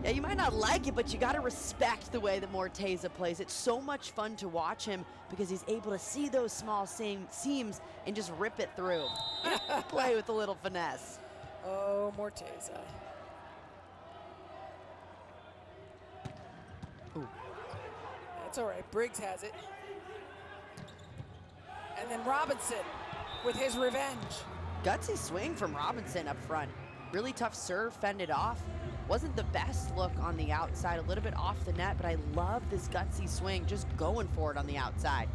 Yeah, you might not like it, but you got to respect the way that Morteza plays. It's so much fun to watch him because he's able to see those small seams and just rip it through. Play with a little finesse. Oh, Morteza. Ooh. That's all right. Briggs has it. And then Robinson with his revenge. Gutsy swing from Robinson up front. Really tough serve, fended off. Wasn't the best look on the outside, a little bit off the net, but I love this gutsy swing, just going for it on the outside.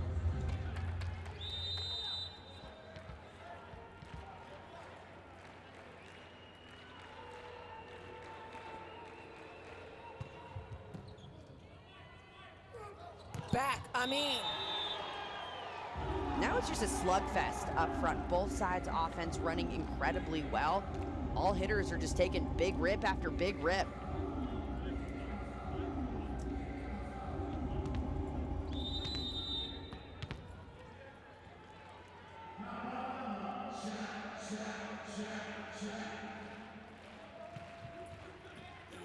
Back, Amin. Now it's just a slugfest up front. Both sides offense running incredibly well. All hitters are just taking big rip after big rip.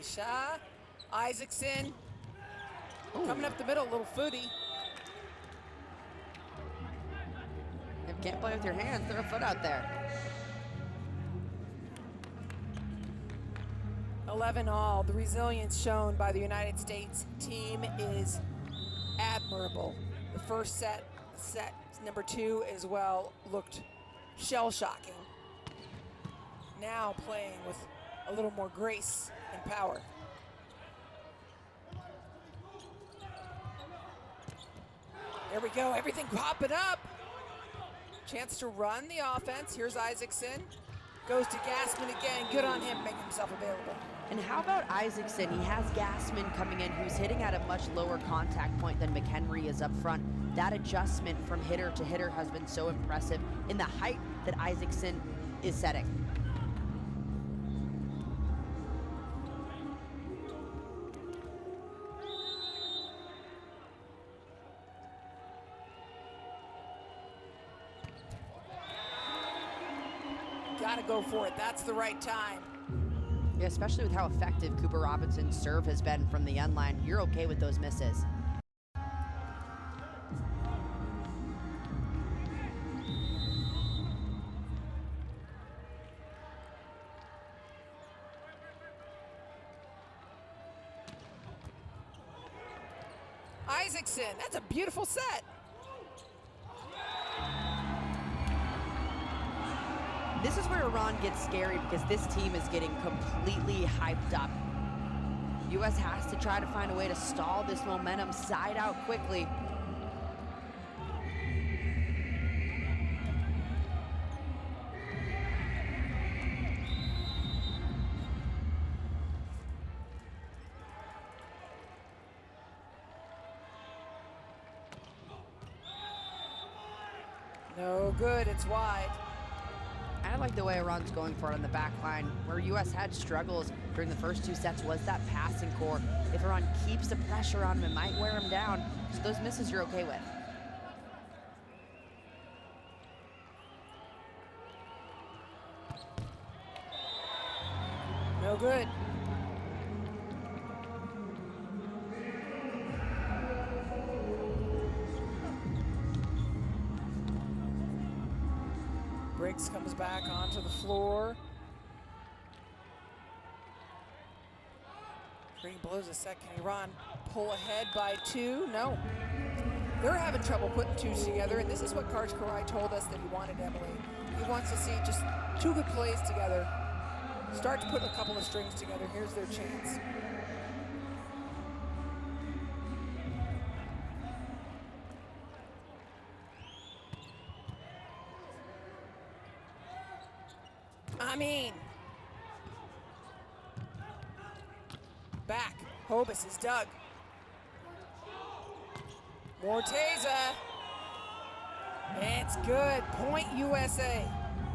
Isha. Isaacson coming up the middle, little footy. If you can't play with your hands, throw a foot out there. 11-all. The resilience shown by the United States team is admirable. The first set number 2 as well, looked shell-shocking. Now playing with a little more grace and power. There we go, everything popping up. Chance to run the offense. Here's Isaacson. Goes to Gassman again. Good on him making himself available. And how about Isaacson? He has Gassman coming in, who's hitting at a much lower contact point than McHenry is up front. That adjustment from hitter to hitter has been so impressive in the height that Isaacson is setting. Gotta go for it. That's the right time. Yeah, especially with how effective Cooper Robinson's serve has been from the end line. You're okay with those misses. Isaacson, that's a beautiful set. This is where Iran gets scary because this team is getting completely hyped up. US has to try to find a way to stall this momentum, side out quickly. No good, it's wide. I like the way Iran's going for it on the back line. Where US had struggles during the first 2 sets was that passing core. If Iran keeps the pressure on him, it might wear him down. So those misses you're okay with. No good. Briggs comes back onto the floor. Green blows a second. Iran pull ahead by 2. No. They're having trouble putting 2s together, and this is what Karch Karai told us that he wanted, Emily. He wants to see just 2 good plays together. Start to put a couple of strings together. Here's their chance. I mean, back. Hobus is dug. Morteza. It's good. Point USA.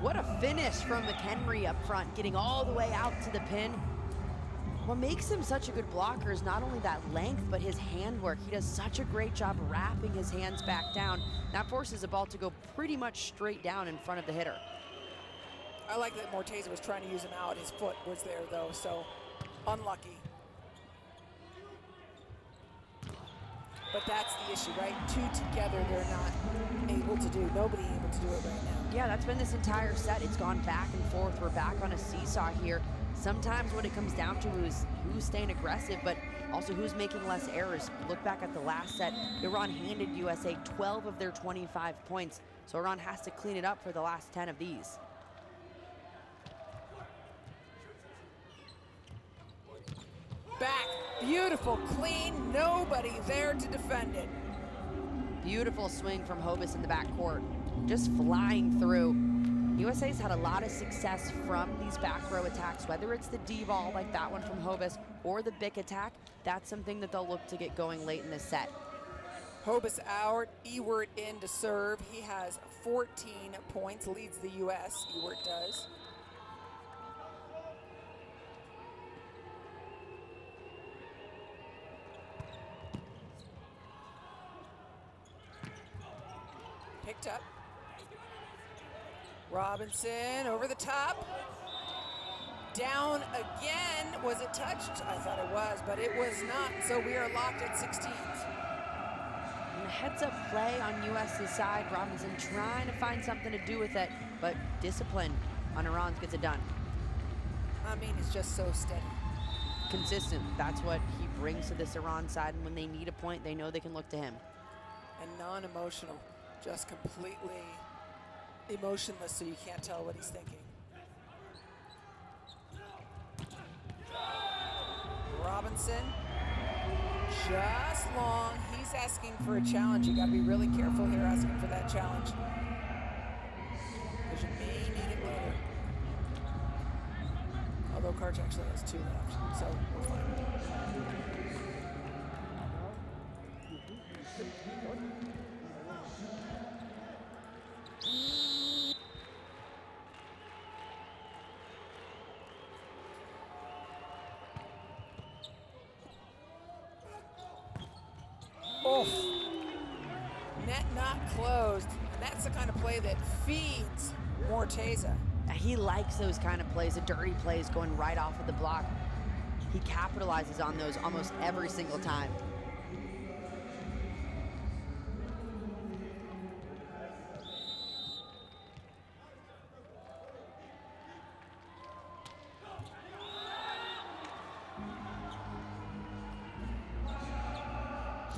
What a finish from McHenry up front, getting all the way out to the pin. What makes him such a good blocker is not only that length, but his handwork. He does such a great job wrapping his hands back down. That forces the ball to go pretty much straight down in front of the hitter. I like that Morteza was trying to use him out. His foot was there, though, so unlucky. But that's the issue, right? 2 together, they're not able to do. Nobody able to do it right now. Yeah, that's been this entire set. It's gone back and forth. We're back on a seesaw here. Sometimes what it comes down to is who's staying aggressive, but also who's making less errors. Look back at the last set. Iran handed USA 12 of their 25 points, so Iran has to clean it up for the last 10 of these. Back, beautiful, clean, nobody there to defend it. Beautiful swing from Hobus in the backcourt, just flying through. USA's had a lot of success from these back row attacks, whether it's the D-ball like that one from Hobus or the Bick attack. That's something that they'll look to get going late in this set. Hobus out, Ewert in to serve. He has 14 points, leads the US, Ewert does. Picked up. Robinson over the top. Down again. Was it touched? I thought it was, but it was not. So we are locked at 16. And a heads-up play on US's side. Robinson trying to find something to do with it, but discipline on Iran's gets it done. I mean, it's just so steady. Consistent. That's what he brings to this Iran side, and when they need a point, they know they can look to him. And non-emotional, just completely emotionless, so you can't tell what he's thinking. Robinson, just long. He's asking for a challenge. You got to be really careful here asking for that challenge, because you may need it later. Although Karch actually has 2 left, so we're fine. Oof. Net not closed. And that's the kind of play that feeds Morteza. He likes those kind of plays, the dirty plays going right off of the block. He capitalizes on those almost every single time.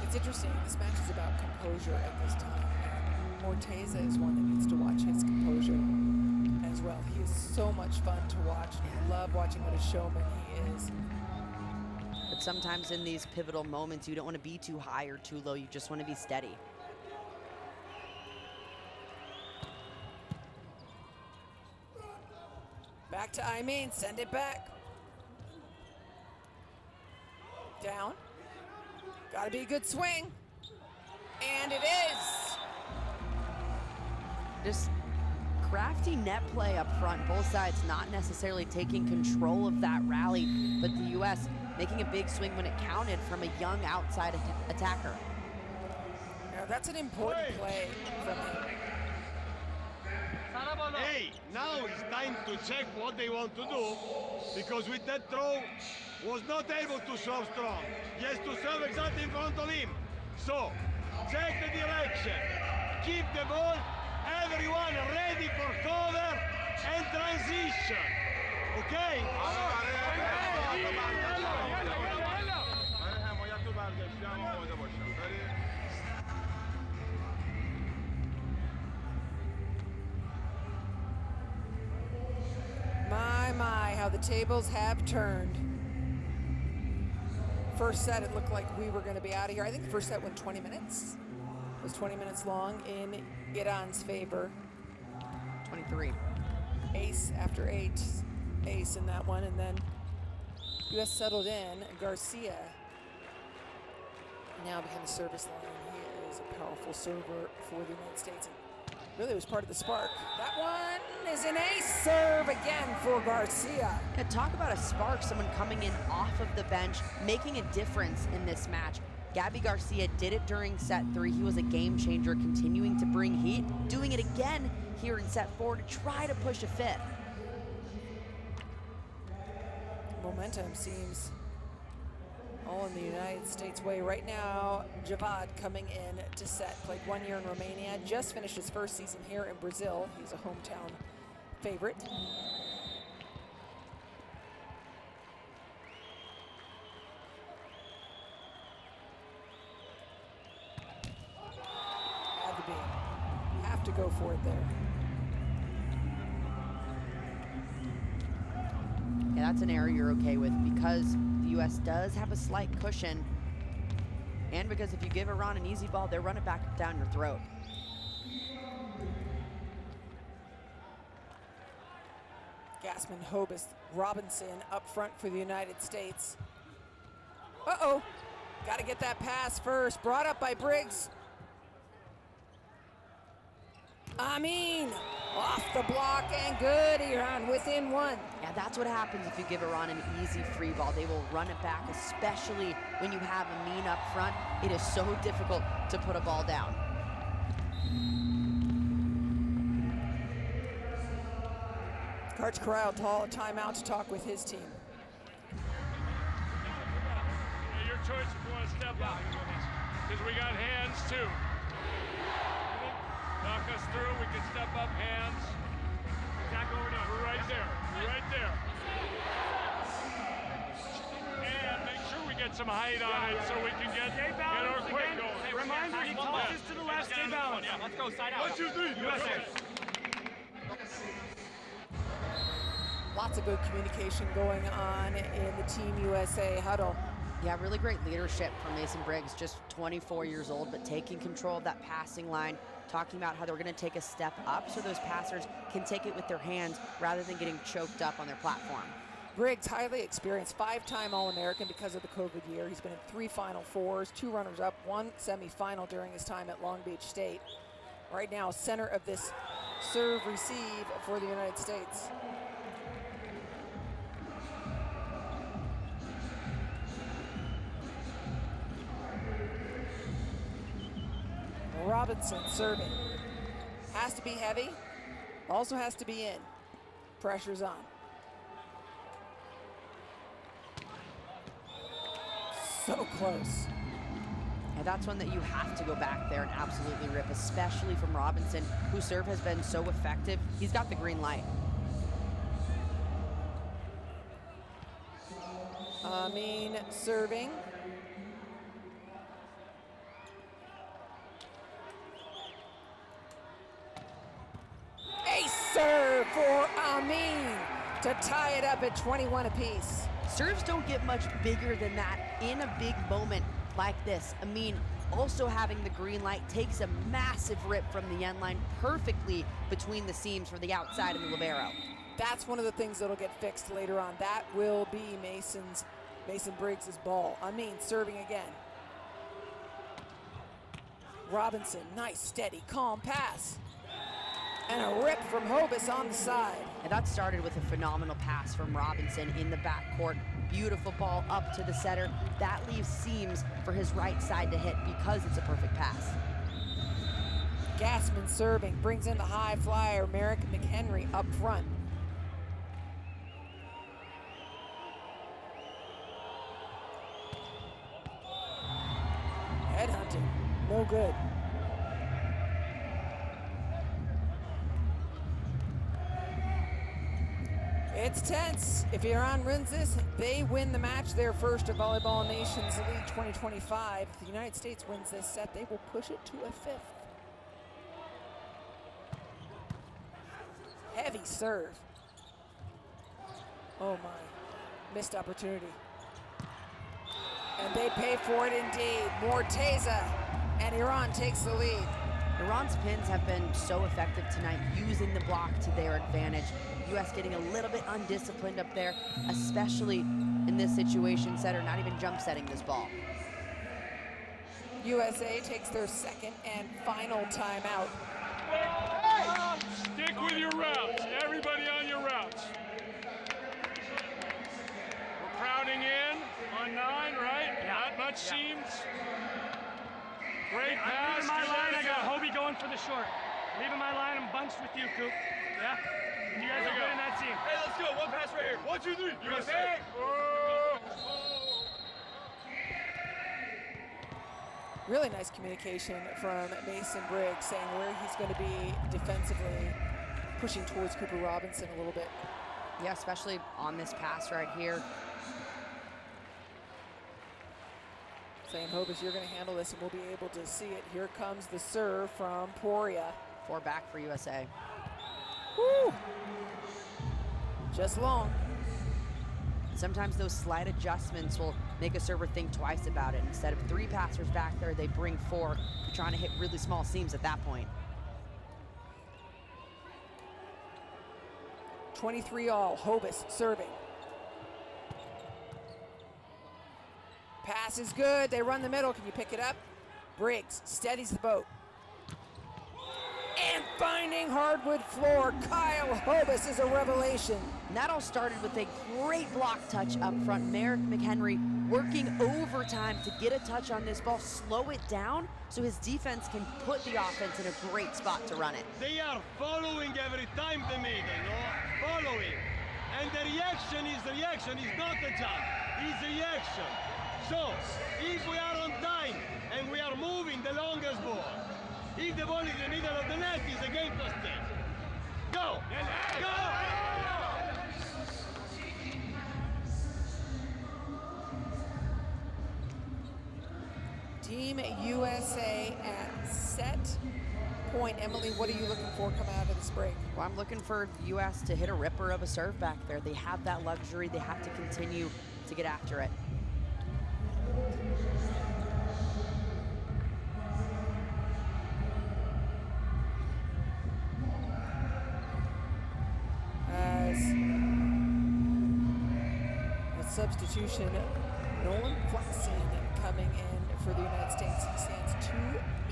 It's interesting, this match is about composure at this time. Morteza is one that needs to watch his composure as well. He is so much fun to watch, and I love watching what a showman he is. But sometimes in these pivotal moments, you don't want to be too high or too low. You just want to be steady. Back to Aimeen, send it back. Down. Gotta be a good swing. And it is. Just crafty net play up front, both sides not necessarily taking control of that rally, but the US making a big swing when it counted from a young outside attacker. Now that's an important play from him. Hey, now it's time to check what they want to do, because with that throw, was not able to serve strong. He has to serve exactly in front of him. So, check the direction. Keep the ball, everyone ready for cover and transition. Okay? My, how the tables have turned. First set, it looked like we were going to be out of here. I think the first set went 20 minutes. It was 20 minutes long in Iran's favor. 23. Ace after ace in that one, and then US settled in. Garcia now behind the service line. He is a powerful server for the United States. And really was part of the spark. That one is an ace serve again for Garcia. Yeah, talk about a spark, someone coming in off of the bench, making a difference in this match. Gabby Garcia did it during set 3. He was a game changer, continuing to bring heat, doing it again here in set 4 to try to push a 5th. Momentum seems all in the United States way right now. Javad coming in to set, played 1 year in Romania, just finished his first season here in Brazil. He's a hometown favorite. Had to be. Have to go for it there. Yeah, that's an error you're okay with because the US does have a slight cushion, and because if you give Iran an easy ball, they'll run it back down your throat. Gassman, Hobus, Robinson up front for the United States. Uh-oh, got to get that pass first. Brought up by Briggs. Amin, off the block and good, Iran within 1. Yeah, that's what happens if you give Iran an easy free ball. They will run it back, especially when you have Amin up front. It is so difficult to put a ball down. Arch Corral, timeout to talk with his team. Yeah, your choice if you want to step up, because we got hands too. Knock us through, we can step up hands. Exactly what we're doing. We're right there. We're right there. And make sure we get some height on it so we can get our quick going. Reminder, he tosses to the left, stay balanced. Yeah, let's go side out. 1, 2, 3, USA. Lots of good communication going on in the Team USA huddle. Yeah, really great leadership from Mason Briggs, just 24 years old, but taking control of that passing line, talking about how they're going to take a step up so those passers can take it with their hands rather than getting choked up on their platform. Briggs, highly experienced, 5-time All-American because of the COVID year. He's been in 3 Final Fours, 2 runners-up, 1 semifinal during his time at Long Beach State. Right now, center of this serve-receive for the United States. Robinson serving. Has to be heavy, also has to be in. Pressure's on. So close. And that's one that you have to go back there and absolutely rip, especially from Robinson, whose serve has been so effective. He's got the green light. Amin serving. Ace serve for Amin to tie it up at 21 apiece. Serves don't get much bigger than that in a big moment like this. Amin also having the green light takes a massive rip from the end line perfectly between the seams for the outside and the libero. That's one of the things that'll get fixed later on. That will be Mason Briggs' ball. Amin serving again. Robinson, nice, steady, calm pass. And a rip from Hobus on the side. And that started with a phenomenal pass from Robinson in the backcourt. Beautiful ball up to the setter. That leaves seams for his right side to hit because it's a perfect pass. Gassman serving, brings in the high flyer, Merrick McHenry up front. Headhunting, no good. It's tense. If Iran wins this, they win the match. Their first of Volleyball Nations League 2025. If the United States wins this set, they will push it to a 5th. Heavy serve. Oh my, missed opportunity. And they pay for it indeed. Morteza, and Iran takes the lead. Iran's pins have been so effective tonight, using the block to their advantage. U.S. getting a little bit undisciplined up there, especially in this situation. Setter not even jump setting this ball. USA takes their second and final timeout. Stick with your routes. Everybody on your routes. We're crowding in on 9, right? Yeah. Not much seams. Great I'm pass. leaving my line. I got Hobie going for the short. Leaving my line. I'm bunched with you, Coop. Yeah? You guys are good in that team. Hey, let's go. One pass right here. 1, 2, 3. USA. Really nice communication from Mason Briggs, saying where he's going to be defensively, pushing towards Cooper Robinson a little bit. Yeah, especially on this pass right here. Saying, Hobus, you're going to handle this and we'll be able to see it. Here comes the serve from Poria. 4 back for USA. Woo! Just long. Sometimes those slight adjustments will make a server think twice about it. Instead of 3 passers back there, they bring 4. You're trying to hit really small seams at that point. 23 all, Hobus serving. Pass is good, they run the middle, can you pick it up? Briggs steadies the boat. And binding hardwood floor. Kyle Hobus is a revelation. And that all started with a great block touch up front. Merrick McHenry working overtime to get a touch on this ball, slow it down so his defense can put the offense in a great spot to run it. They are following every time the middle, no? Following. And the reaction is not a jump, it's reaction. So, if we are on time and we are moving the longest ball, if the ball is in the middle of the net, it's a game to stay. Go! Go! Team USA at set point. Emily, what are you looking for coming out of this break? Well, I'm looking for the U.S. to hit a ripper of a serve back there. They have that luxury. They have to continue to get after it. As a substitution, Nolan Flexen coming in for the United States. He stands 2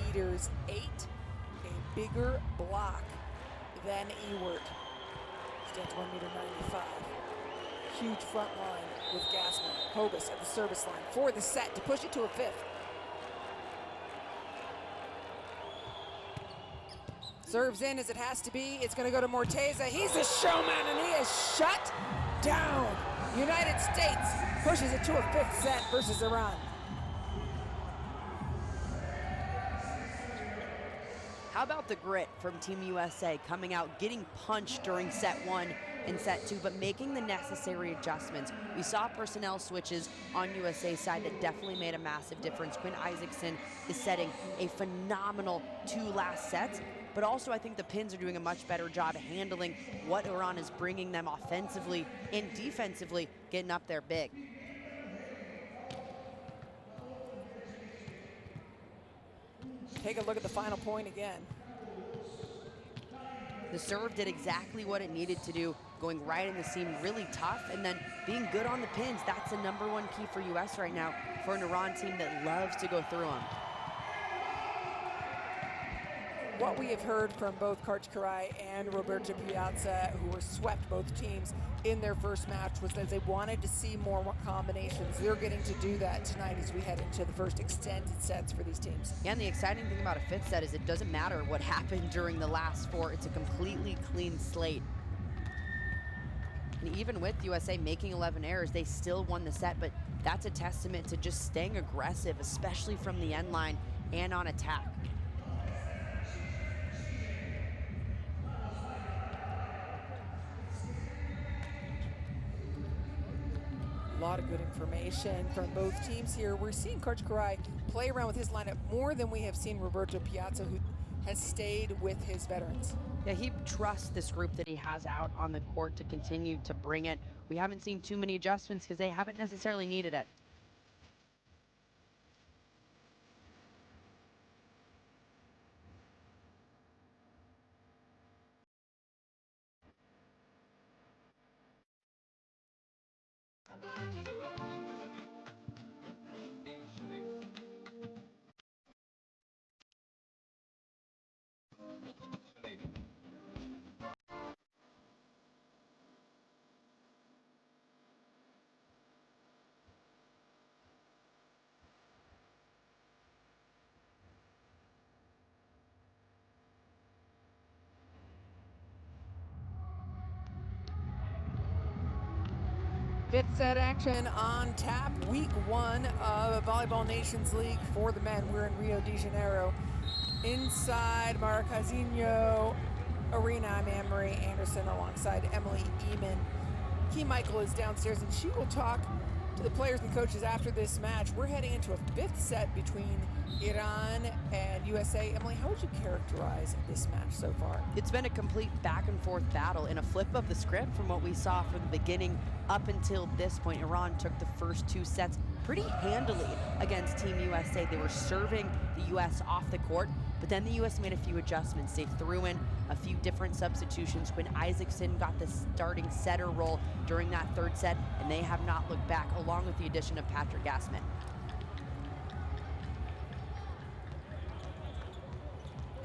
meters 8, a bigger block than Ewert. Stands 1 meter 95. Huge front line with Gassman. Hobus at the service line for the set to push it to a 5th. Serves in as it has to be. It's going to go to Morteza. He's a showman and he is shut down. United States pushes it to a 5th set versus Iran. How about the grit from Team USA coming out, getting punched during set 1 and set 2, but making the necessary adjustments. We saw personnel switches on USA's side that definitely made a massive difference. Quinn Isaacson is setting a phenomenal 2 last sets, but also I think the Pins are doing a much better job handling what Iran is bringing them offensively and defensively, getting up there big. Take a look at the final point again. The serve did exactly what it needed to do, going right in the seam, really tough, and then being good on the pins. That's the #1 key for US right now, for an Iran team that loves to go through them. What we have heard from both Karch Karai and Roberto Piazza, who were swept both teams in their first match, was that they wanted to see more combinations. They're getting to do that tonight as we head into the first extended sets for these teams. Yeah, and the exciting thing about a 5th set is it doesn't matter what happened during the last 4. It's a completely clean slate. And even with USA making 11 errors, they still won the set, but that's a testament to just staying aggressive, especially from the end line and on attack. A lot of good information from both teams here. We're seeing Karch Karai play around with his lineup more than we have seen Roberto Piazza, who has stayed with his veterans. Yeah, he trusts this group that he has out on the court to continue to bring it. We haven't seen too many adjustments because they haven't necessarily needed it. Fifth set action on tap. Week 1 of Volleyball Nations League for the men. We're in Rio de Janeiro. Inside Maracaizinho Arena, I'm Anne-Marie Anderson alongside Emily Eman. Key Michael is downstairs and she will talk to the players and coaches after this match. We're heading into a 5th set between Iran and USA. Emily, how would you characterize this match so far? It's been a complete back and forth battle and a flip of the script from what we saw from the beginning up until this point. Iran took the first 2 sets pretty handily against Team USA. They were serving the US off the court, but then the US made a few adjustments. They threw in a few different substitutions. When Isaacson got the starting setter role during that 3rd set, and they have not looked back, along with the addition of Patrick Gassman.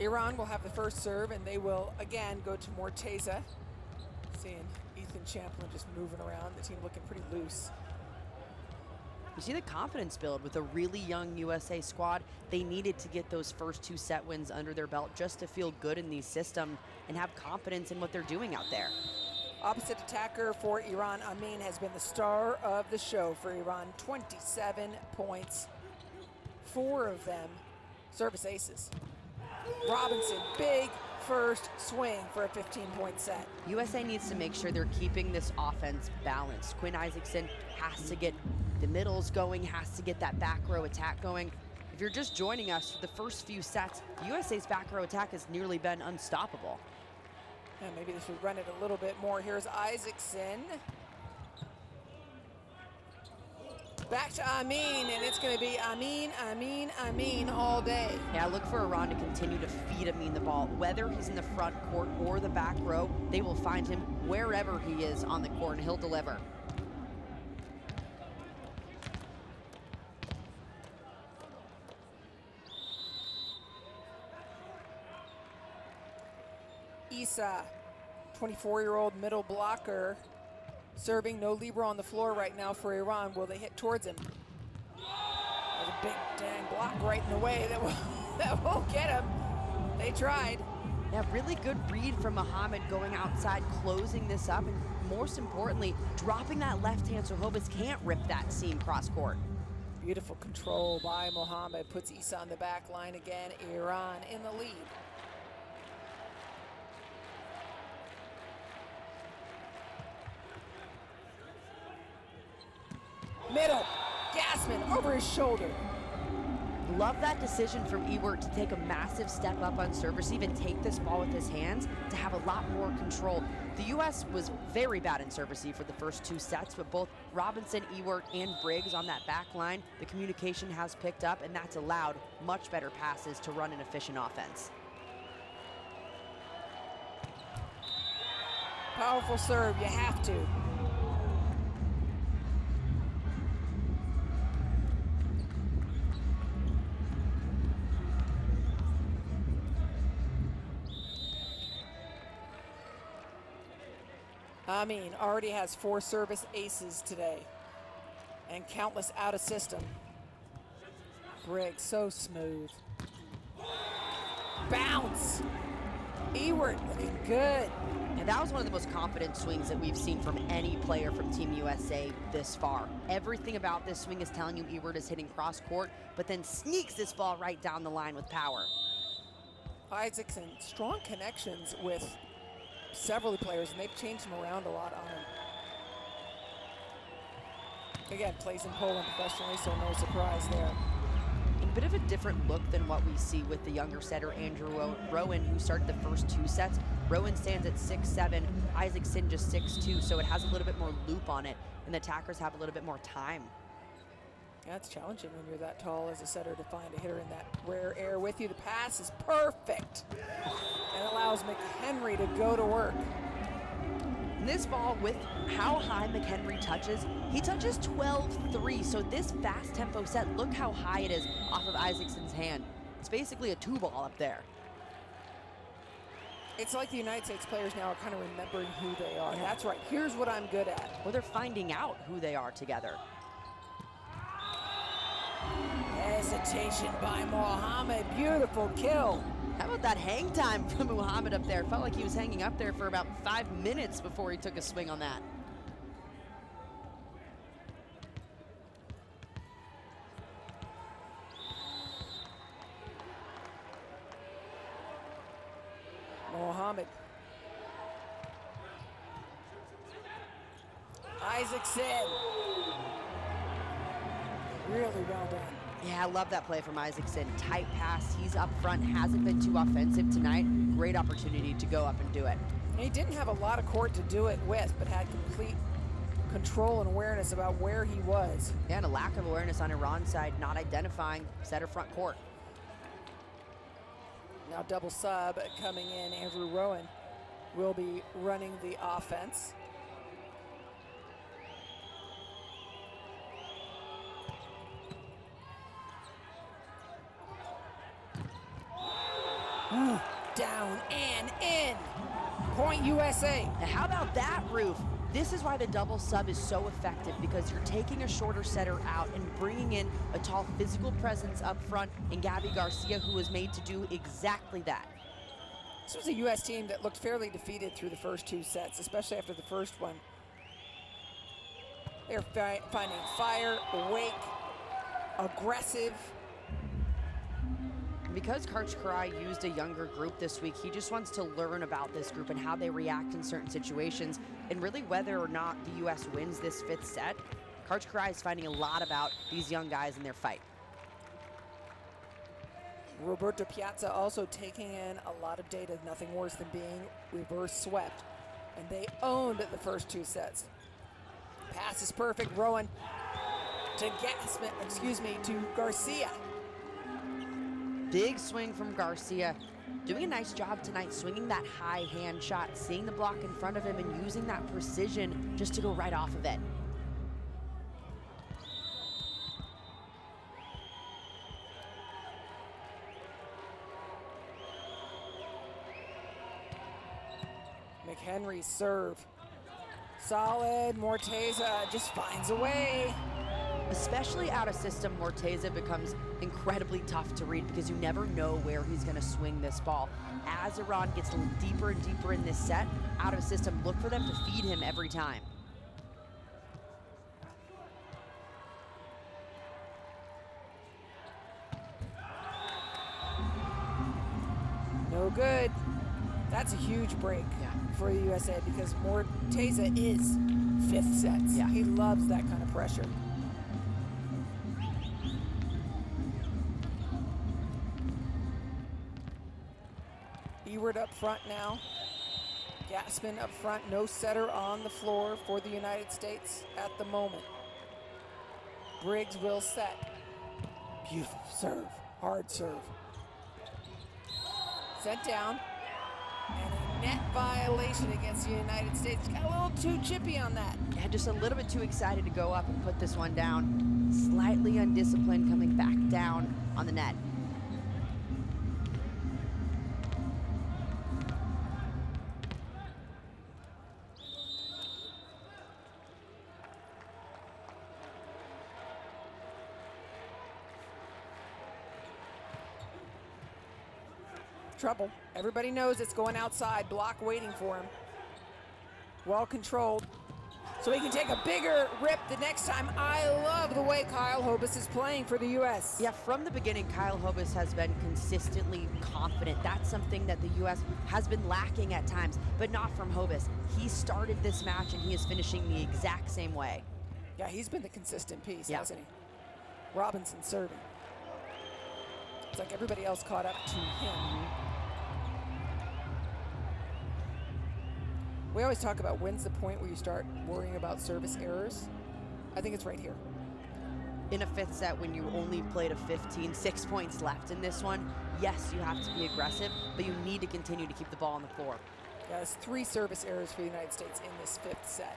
Iran will have the first serve, and they will again go to Morteza. Seeing Ethan Champlin just moving around, the team looking pretty loose. You see the confidence build with a really young USA squad. They needed to get those first 2 set wins under their belt just to feel good in these systems and have confidence in what they're doing out there. Opposite attacker for Iran, Amin, has been the star of the show for Iran. 27 points, 4 of them service aces. Robinson, big first swing for a 15-point set. USA needs to make sure they're keeping this offense balanced. Quinn Isaacson has to get the middles going, has to get that back row attack going. If you're just joining us for the first few sets, USA's back row attack has nearly been unstoppable. And maybe they should run it a little bit more. Here's Isaacson. Back to Amin, and it's going to be Amin, Amin, Amin all day. Yeah, look for Iran to continue to feed Amin the ball. Whether he's in the front court or the back row, they will find him wherever he is on the court, and he'll deliver. Isa, 24-year-old middle blocker, serving, no libero on the floor right now for Iran. Will they hit towards him? There's a big dang block right in the way that won't get him. They tried. Yeah, really good read from Mohammed going outside, closing this up, and most importantly, dropping that left hand so Hobus can't rip that seam cross court. Beautiful control by Mohammed, puts Isa on the back line again. Iran in the lead. Middle, Gassman over his shoulder. Love that decision from Ewert to take a massive step up on service, even take this ball with his hands to have a lot more control. The U.S. was very bad in service for the first 2 sets, but both Robinson, Ewert, and Briggs on that back line, the communication has picked up, and that's allowed much better passes to run an efficient offense. Powerful serve, you have to. Amin already has 4 service aces today and countless out of system. Briggs, so smooth. Bounce! Ewert looking good. And that was one of the most confident swings that we've seen from any player from Team USA this far. Everything about this swing is telling you Ewert is hitting cross court, but then sneaks this ball right down the line with power. Isaacson, strong connections with several players, and they've changed him around a lot on him. Again, plays in Poland professionally, so no surprise there. A bit of a different look than what we see with the younger setter, Andrew Rowan, who started the first 2 sets. Rowan stands at 6'7", Isaacson just 6'2", so it has a little bit more loop on it, and the attackers have a little bit more time. Yeah, it's challenging when you're that tall as a setter to find a hitter in that rare air with you. The pass is perfect and allows McHenry to go to work. And this ball, with how high McHenry touches, he touches 12-3, so this fast tempo set, look how high it is off of Isaacson's hand. It's basically a 2-ball up there. It's like the United States players now are kind of remembering who they are. Yeah. That's right, here's what I'm good at. Well, they're finding out who they are together. Hesitation by Mohammed, beautiful kill. How about that hang time from Mohammed up there? Felt like he was hanging up there for about 5 minutes before he took a swing on that. Mohammed. Isaacson. Really well done. Yeah, I love that play from Isaacson. Tight pass, he's up front, hasn't been too offensive tonight. Great opportunity to go up and do it. And he didn't have a lot of court to do it with, but had complete control and awareness about where he was. Yeah, and a lack of awareness on Iran's side, not identifying setter front court. Now double sub coming in. Andrew Rowan will be running the offense. Down and in. Point USA. Now, how about that, Roof? This is why the double sub is so effective, because you're taking a shorter setter out and bringing in a tall physical presence up front in Gabby Garcia, who was made to do exactly that. This was a U.S. team that looked fairly defeated through the first 2 sets, especially after the first one. They're finding fire, awake, aggressive. Because Karch Karai used a younger group this week, he just wants to learn about this group and how they react in certain situations, and really whether or not the U.S. wins this 5th set. Karch Karai is finding a lot about these young guys in their fight. Roberto Piazza also taking in a lot of data, nothing worse than being reverse swept. And they owned the first 2 sets. Pass is perfect, Rowan to Garcia. Big swing from Garcia. Doing a nice job tonight, swinging that high hand shot, seeing the block in front of him and using that precision just to go right off of it. McHenry's serve. Solid, Morteza just finds a way. Especially out of system, Morteza becomes incredibly tough to read because you never know where he's going to swing this ball. As Iran gets a little deeper and deeper in this set, out of system, look for them to feed him every time. No good. That's a huge break for the USA, because Morteza is 5th sets. Yeah. He loves that kind of pressure. Ewart up front now. Gassman up front, no setter on the floor for the United States at the moment. Briggs will set. Beautiful serve, hard serve. Set down, and a net violation against the United States. Got a little too chippy on that. Yeah, just a little bit too excited to go up and put this one down. Slightly undisciplined, coming back down on the net. Trouble. Everybody knows it's going outside. Block waiting for him. Well controlled. So he can take a bigger rip the next time. I love the way Kyle Hobus is playing for the U.S. Yeah, from the beginning, Kyle Hobus has been consistently confident. That's something that the U.S. has been lacking at times, but not from Hobus. He started this match and he is finishing the exact same way. Yeah, he's been the consistent piece, Yeah. hasn't he? Robinson serving. It's like everybody else caught up to him. We always talk about when's the point where you start worrying about service errors. I think it's right here. In a 5th set, when you only played a 15, 6 points left in this one, yes, you have to be aggressive, but you need to continue to keep the ball on the floor. Yeah, there's 3 service errors for the United States in this 5th set.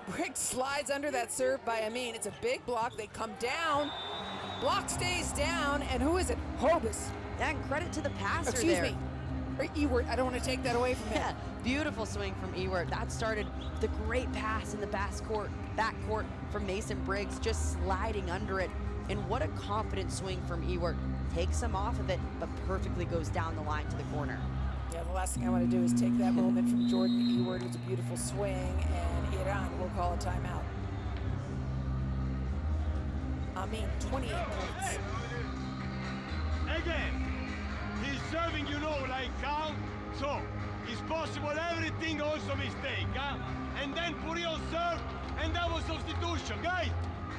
Briggs slides under that serve by Amin. It's a big block. They come down. Block stays down, and who is it? Hobus. Yeah, and credit to the passer Excuse there. me. Or Ewart. I don't want to take that away from him. Yeah, beautiful swing from Ewart. That started with a great pass in the backcourt from Mason Briggs, just sliding under it. And what a confident swing from Ewart. Takes him off of it, but perfectly goes down the line to the corner. Yeah, the last thing I want to do is take that moment from Jordan Ewart. It was a beautiful swing, and Iran will call a timeout. Amin, 28 points. Again, he's serving, you know, like how? So, it's possible everything also mistake, huh? And then Purion serve, and that was substitution. Guys,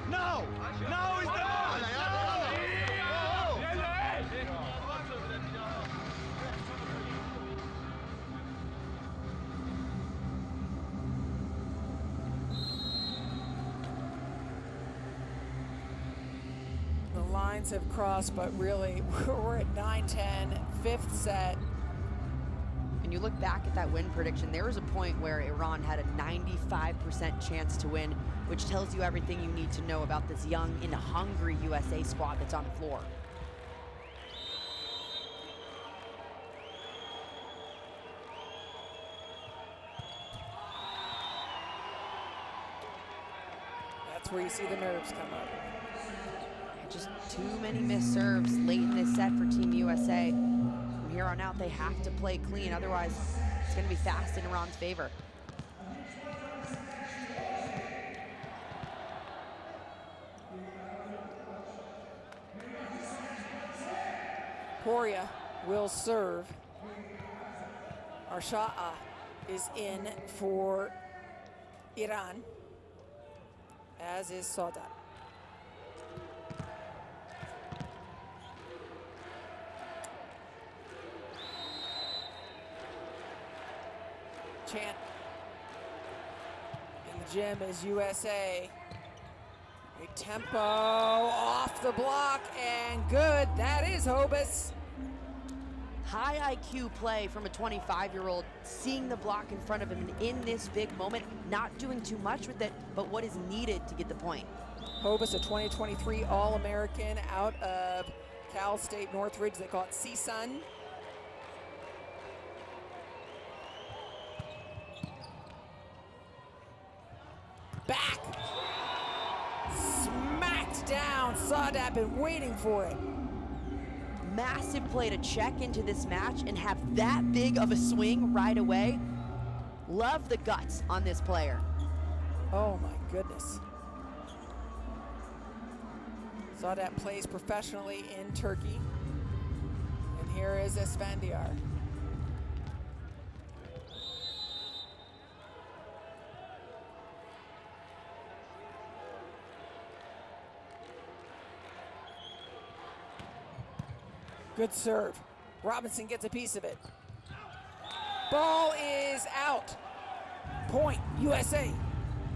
now is the moment! The lines have crossed, but really, we're at 9-10, 5th set. And you look back at that win prediction, there was a point where Iran had a 95% chance to win, which tells you everything you need to know about this young and hungry USA squad that's on the floor. That's where you see the nerves come up. Just too many missed serves late in this set for Team USA. From here on out, they have to play clean, otherwise it's going to be fast in Iran's favor. Poria will serve. Arsha'a is in for Iran, as is Saudat. Chant in the gym is USA. A tempo off the block and good. That is Hobus. High IQ play from a 25-year-old, seeing the block in front of him in this big moment, not doing too much with it, but what is needed to get the point. Hobus, a 2023 All-American out of Cal State Northridge. They call it CSUN. Back. Smacked down. Saudat been waiting for it. Massive play to check into this match and have that big of a swing right away. Love the guts on this player. Oh my goodness. Saudat plays professionally in Turkey. And here is Esfandiar. Good serve. Robinson gets a piece of it. Ball is out. Point, USA.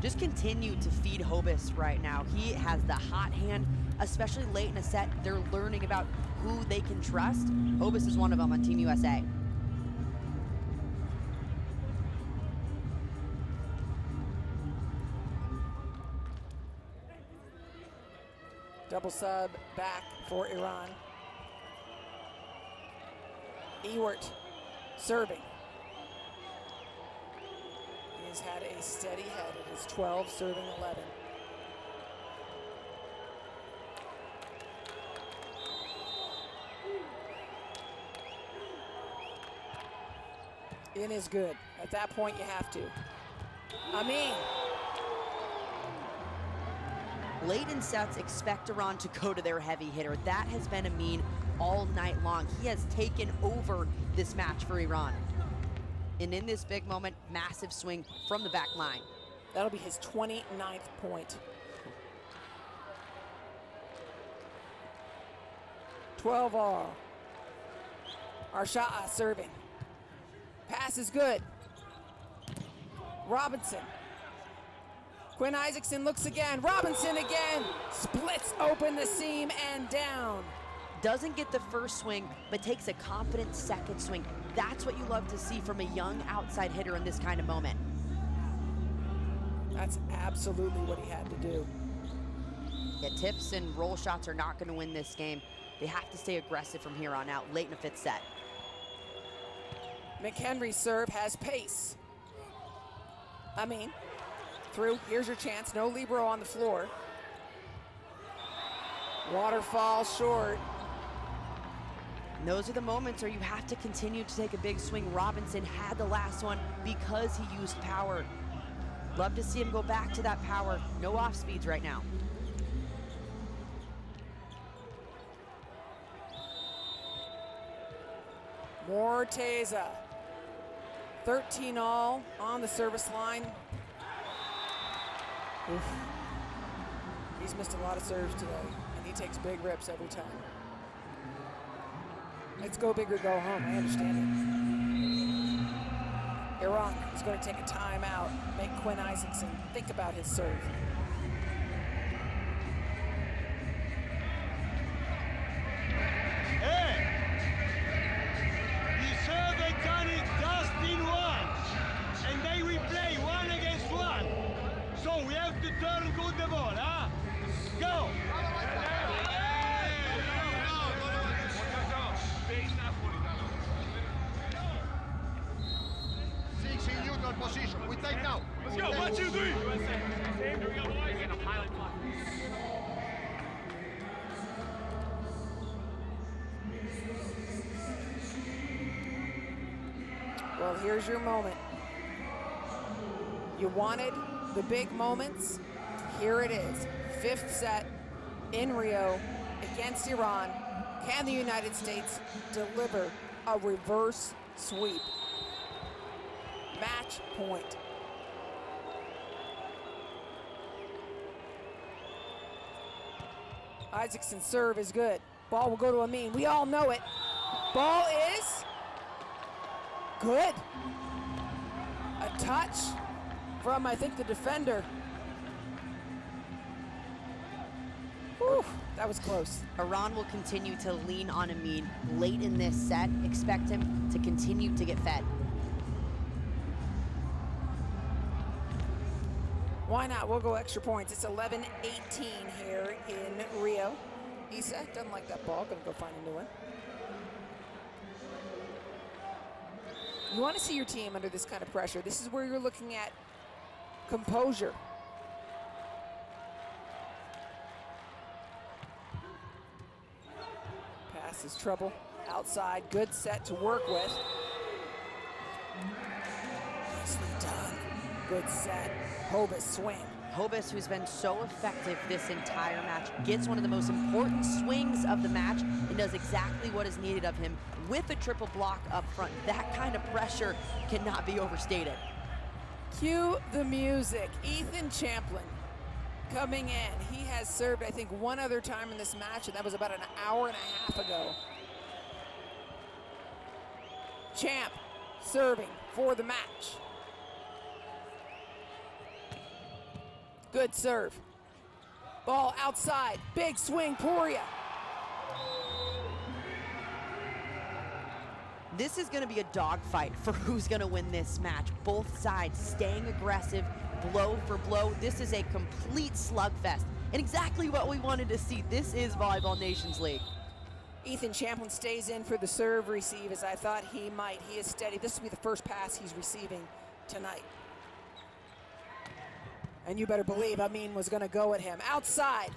Just continue to feed Hobus right now. He has the hot hand, especially late in a set. They're learning about who they can trust. Hobus is one of them on Team USA. Double sub back for Iran. Ewert serving. He has had a steady head. It is 12 serving 11. In is good. At that point, you have to. Amin. Late in sets, expect Iran to go to their heavy hitter. That has been Amin all night long. He has taken over this match for Iran. And in this big moment, massive swing from the back line. That'll be his 29th point. 12 all. Arsha'a serving. Pass is good. Robinson. Quinn Isaacson looks again. Robinson again. Splits open the seam and down. Doesn't get the first swing, but takes a confident second swing. That's what you love to see from a young outside hitter in this kind of moment. That's absolutely what he had to do. Yeah, tips and roll shots are not going to win this game. They have to stay aggressive from here on out, late in the fifth set. McHenry's serve has pace. Amin, through, here's your chance. No libero on the floor. Waterfall short. And those are the moments where you have to continue to take a big swing. Robinson had the last one because he used power. Love to see him go back to that power. No off speeds right now. Morteza. 13 all on the service line. Oof. He's missed a lot of serves today, and he takes big rips every time. Let's go big or go home, I understand it. Iran is going to take a timeout, make Quinn Isaacson think about his serve. Hey! The serve they done it just in one. And they will play 1 against here's your moment. You wanted the big moments. Here it is. 5th set in Rio against Iran. Can the United States deliver a reverse sweep? Match point. Isaacson's serve is good. Ball will go to Amin. We all know it. Ball is good. A touch from, I think, the defender. Whew, that was close. Iran will continue to lean on Amin late in this set. Expect him to continue to get fed. Why not? We'll go extra points. It's 11-18 here in Rio. Isa doesn't like that ball. Gonna go find a new one. You want to see your team under this kind of pressure. This is where you're looking at composure. Pass is trouble. Outside, good set to work with. Nicely done. Good set. Hobus swing. Hobus, who's been so effective this entire match, gets one of the most important swings of the match and does exactly what is needed of him with a triple block up front. That kind of pressure cannot be overstated. Cue the music. Ethan Champlin coming in. He has served, I think, one other time in this match, and that was about an hour and a half ago. Champ serving for the match. Good serve. Ball outside. Big swing, Poria. This is going to be a dogfight for who's going to win this match. Both sides staying aggressive, blow for blow. This is a complete slugfest, and exactly what we wanted to see. This is Volleyball Nations League. Ethan Champlin stays in for the serve receive, as I thought he might. He is steady. This will be the first pass he's receiving tonight. And you better believe Amin was going to go at him. Outside.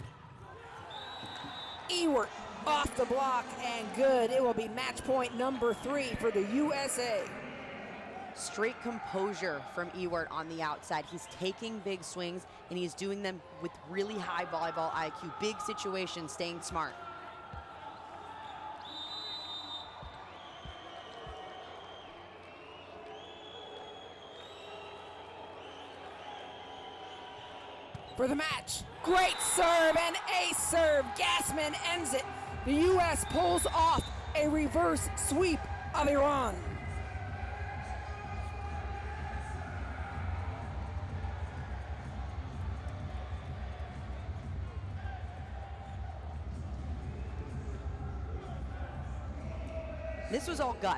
Ewert off the block and good. It will be match point number 3 for the USA. Straight composure from Ewert on the outside. He's taking big swings, and he's doing them with really high volleyball IQ. Big situations, staying smart. For the match, great serve and ace serve. Gassman ends it. The U.S. pulls off a reverse sweep of Iran. This was all guts.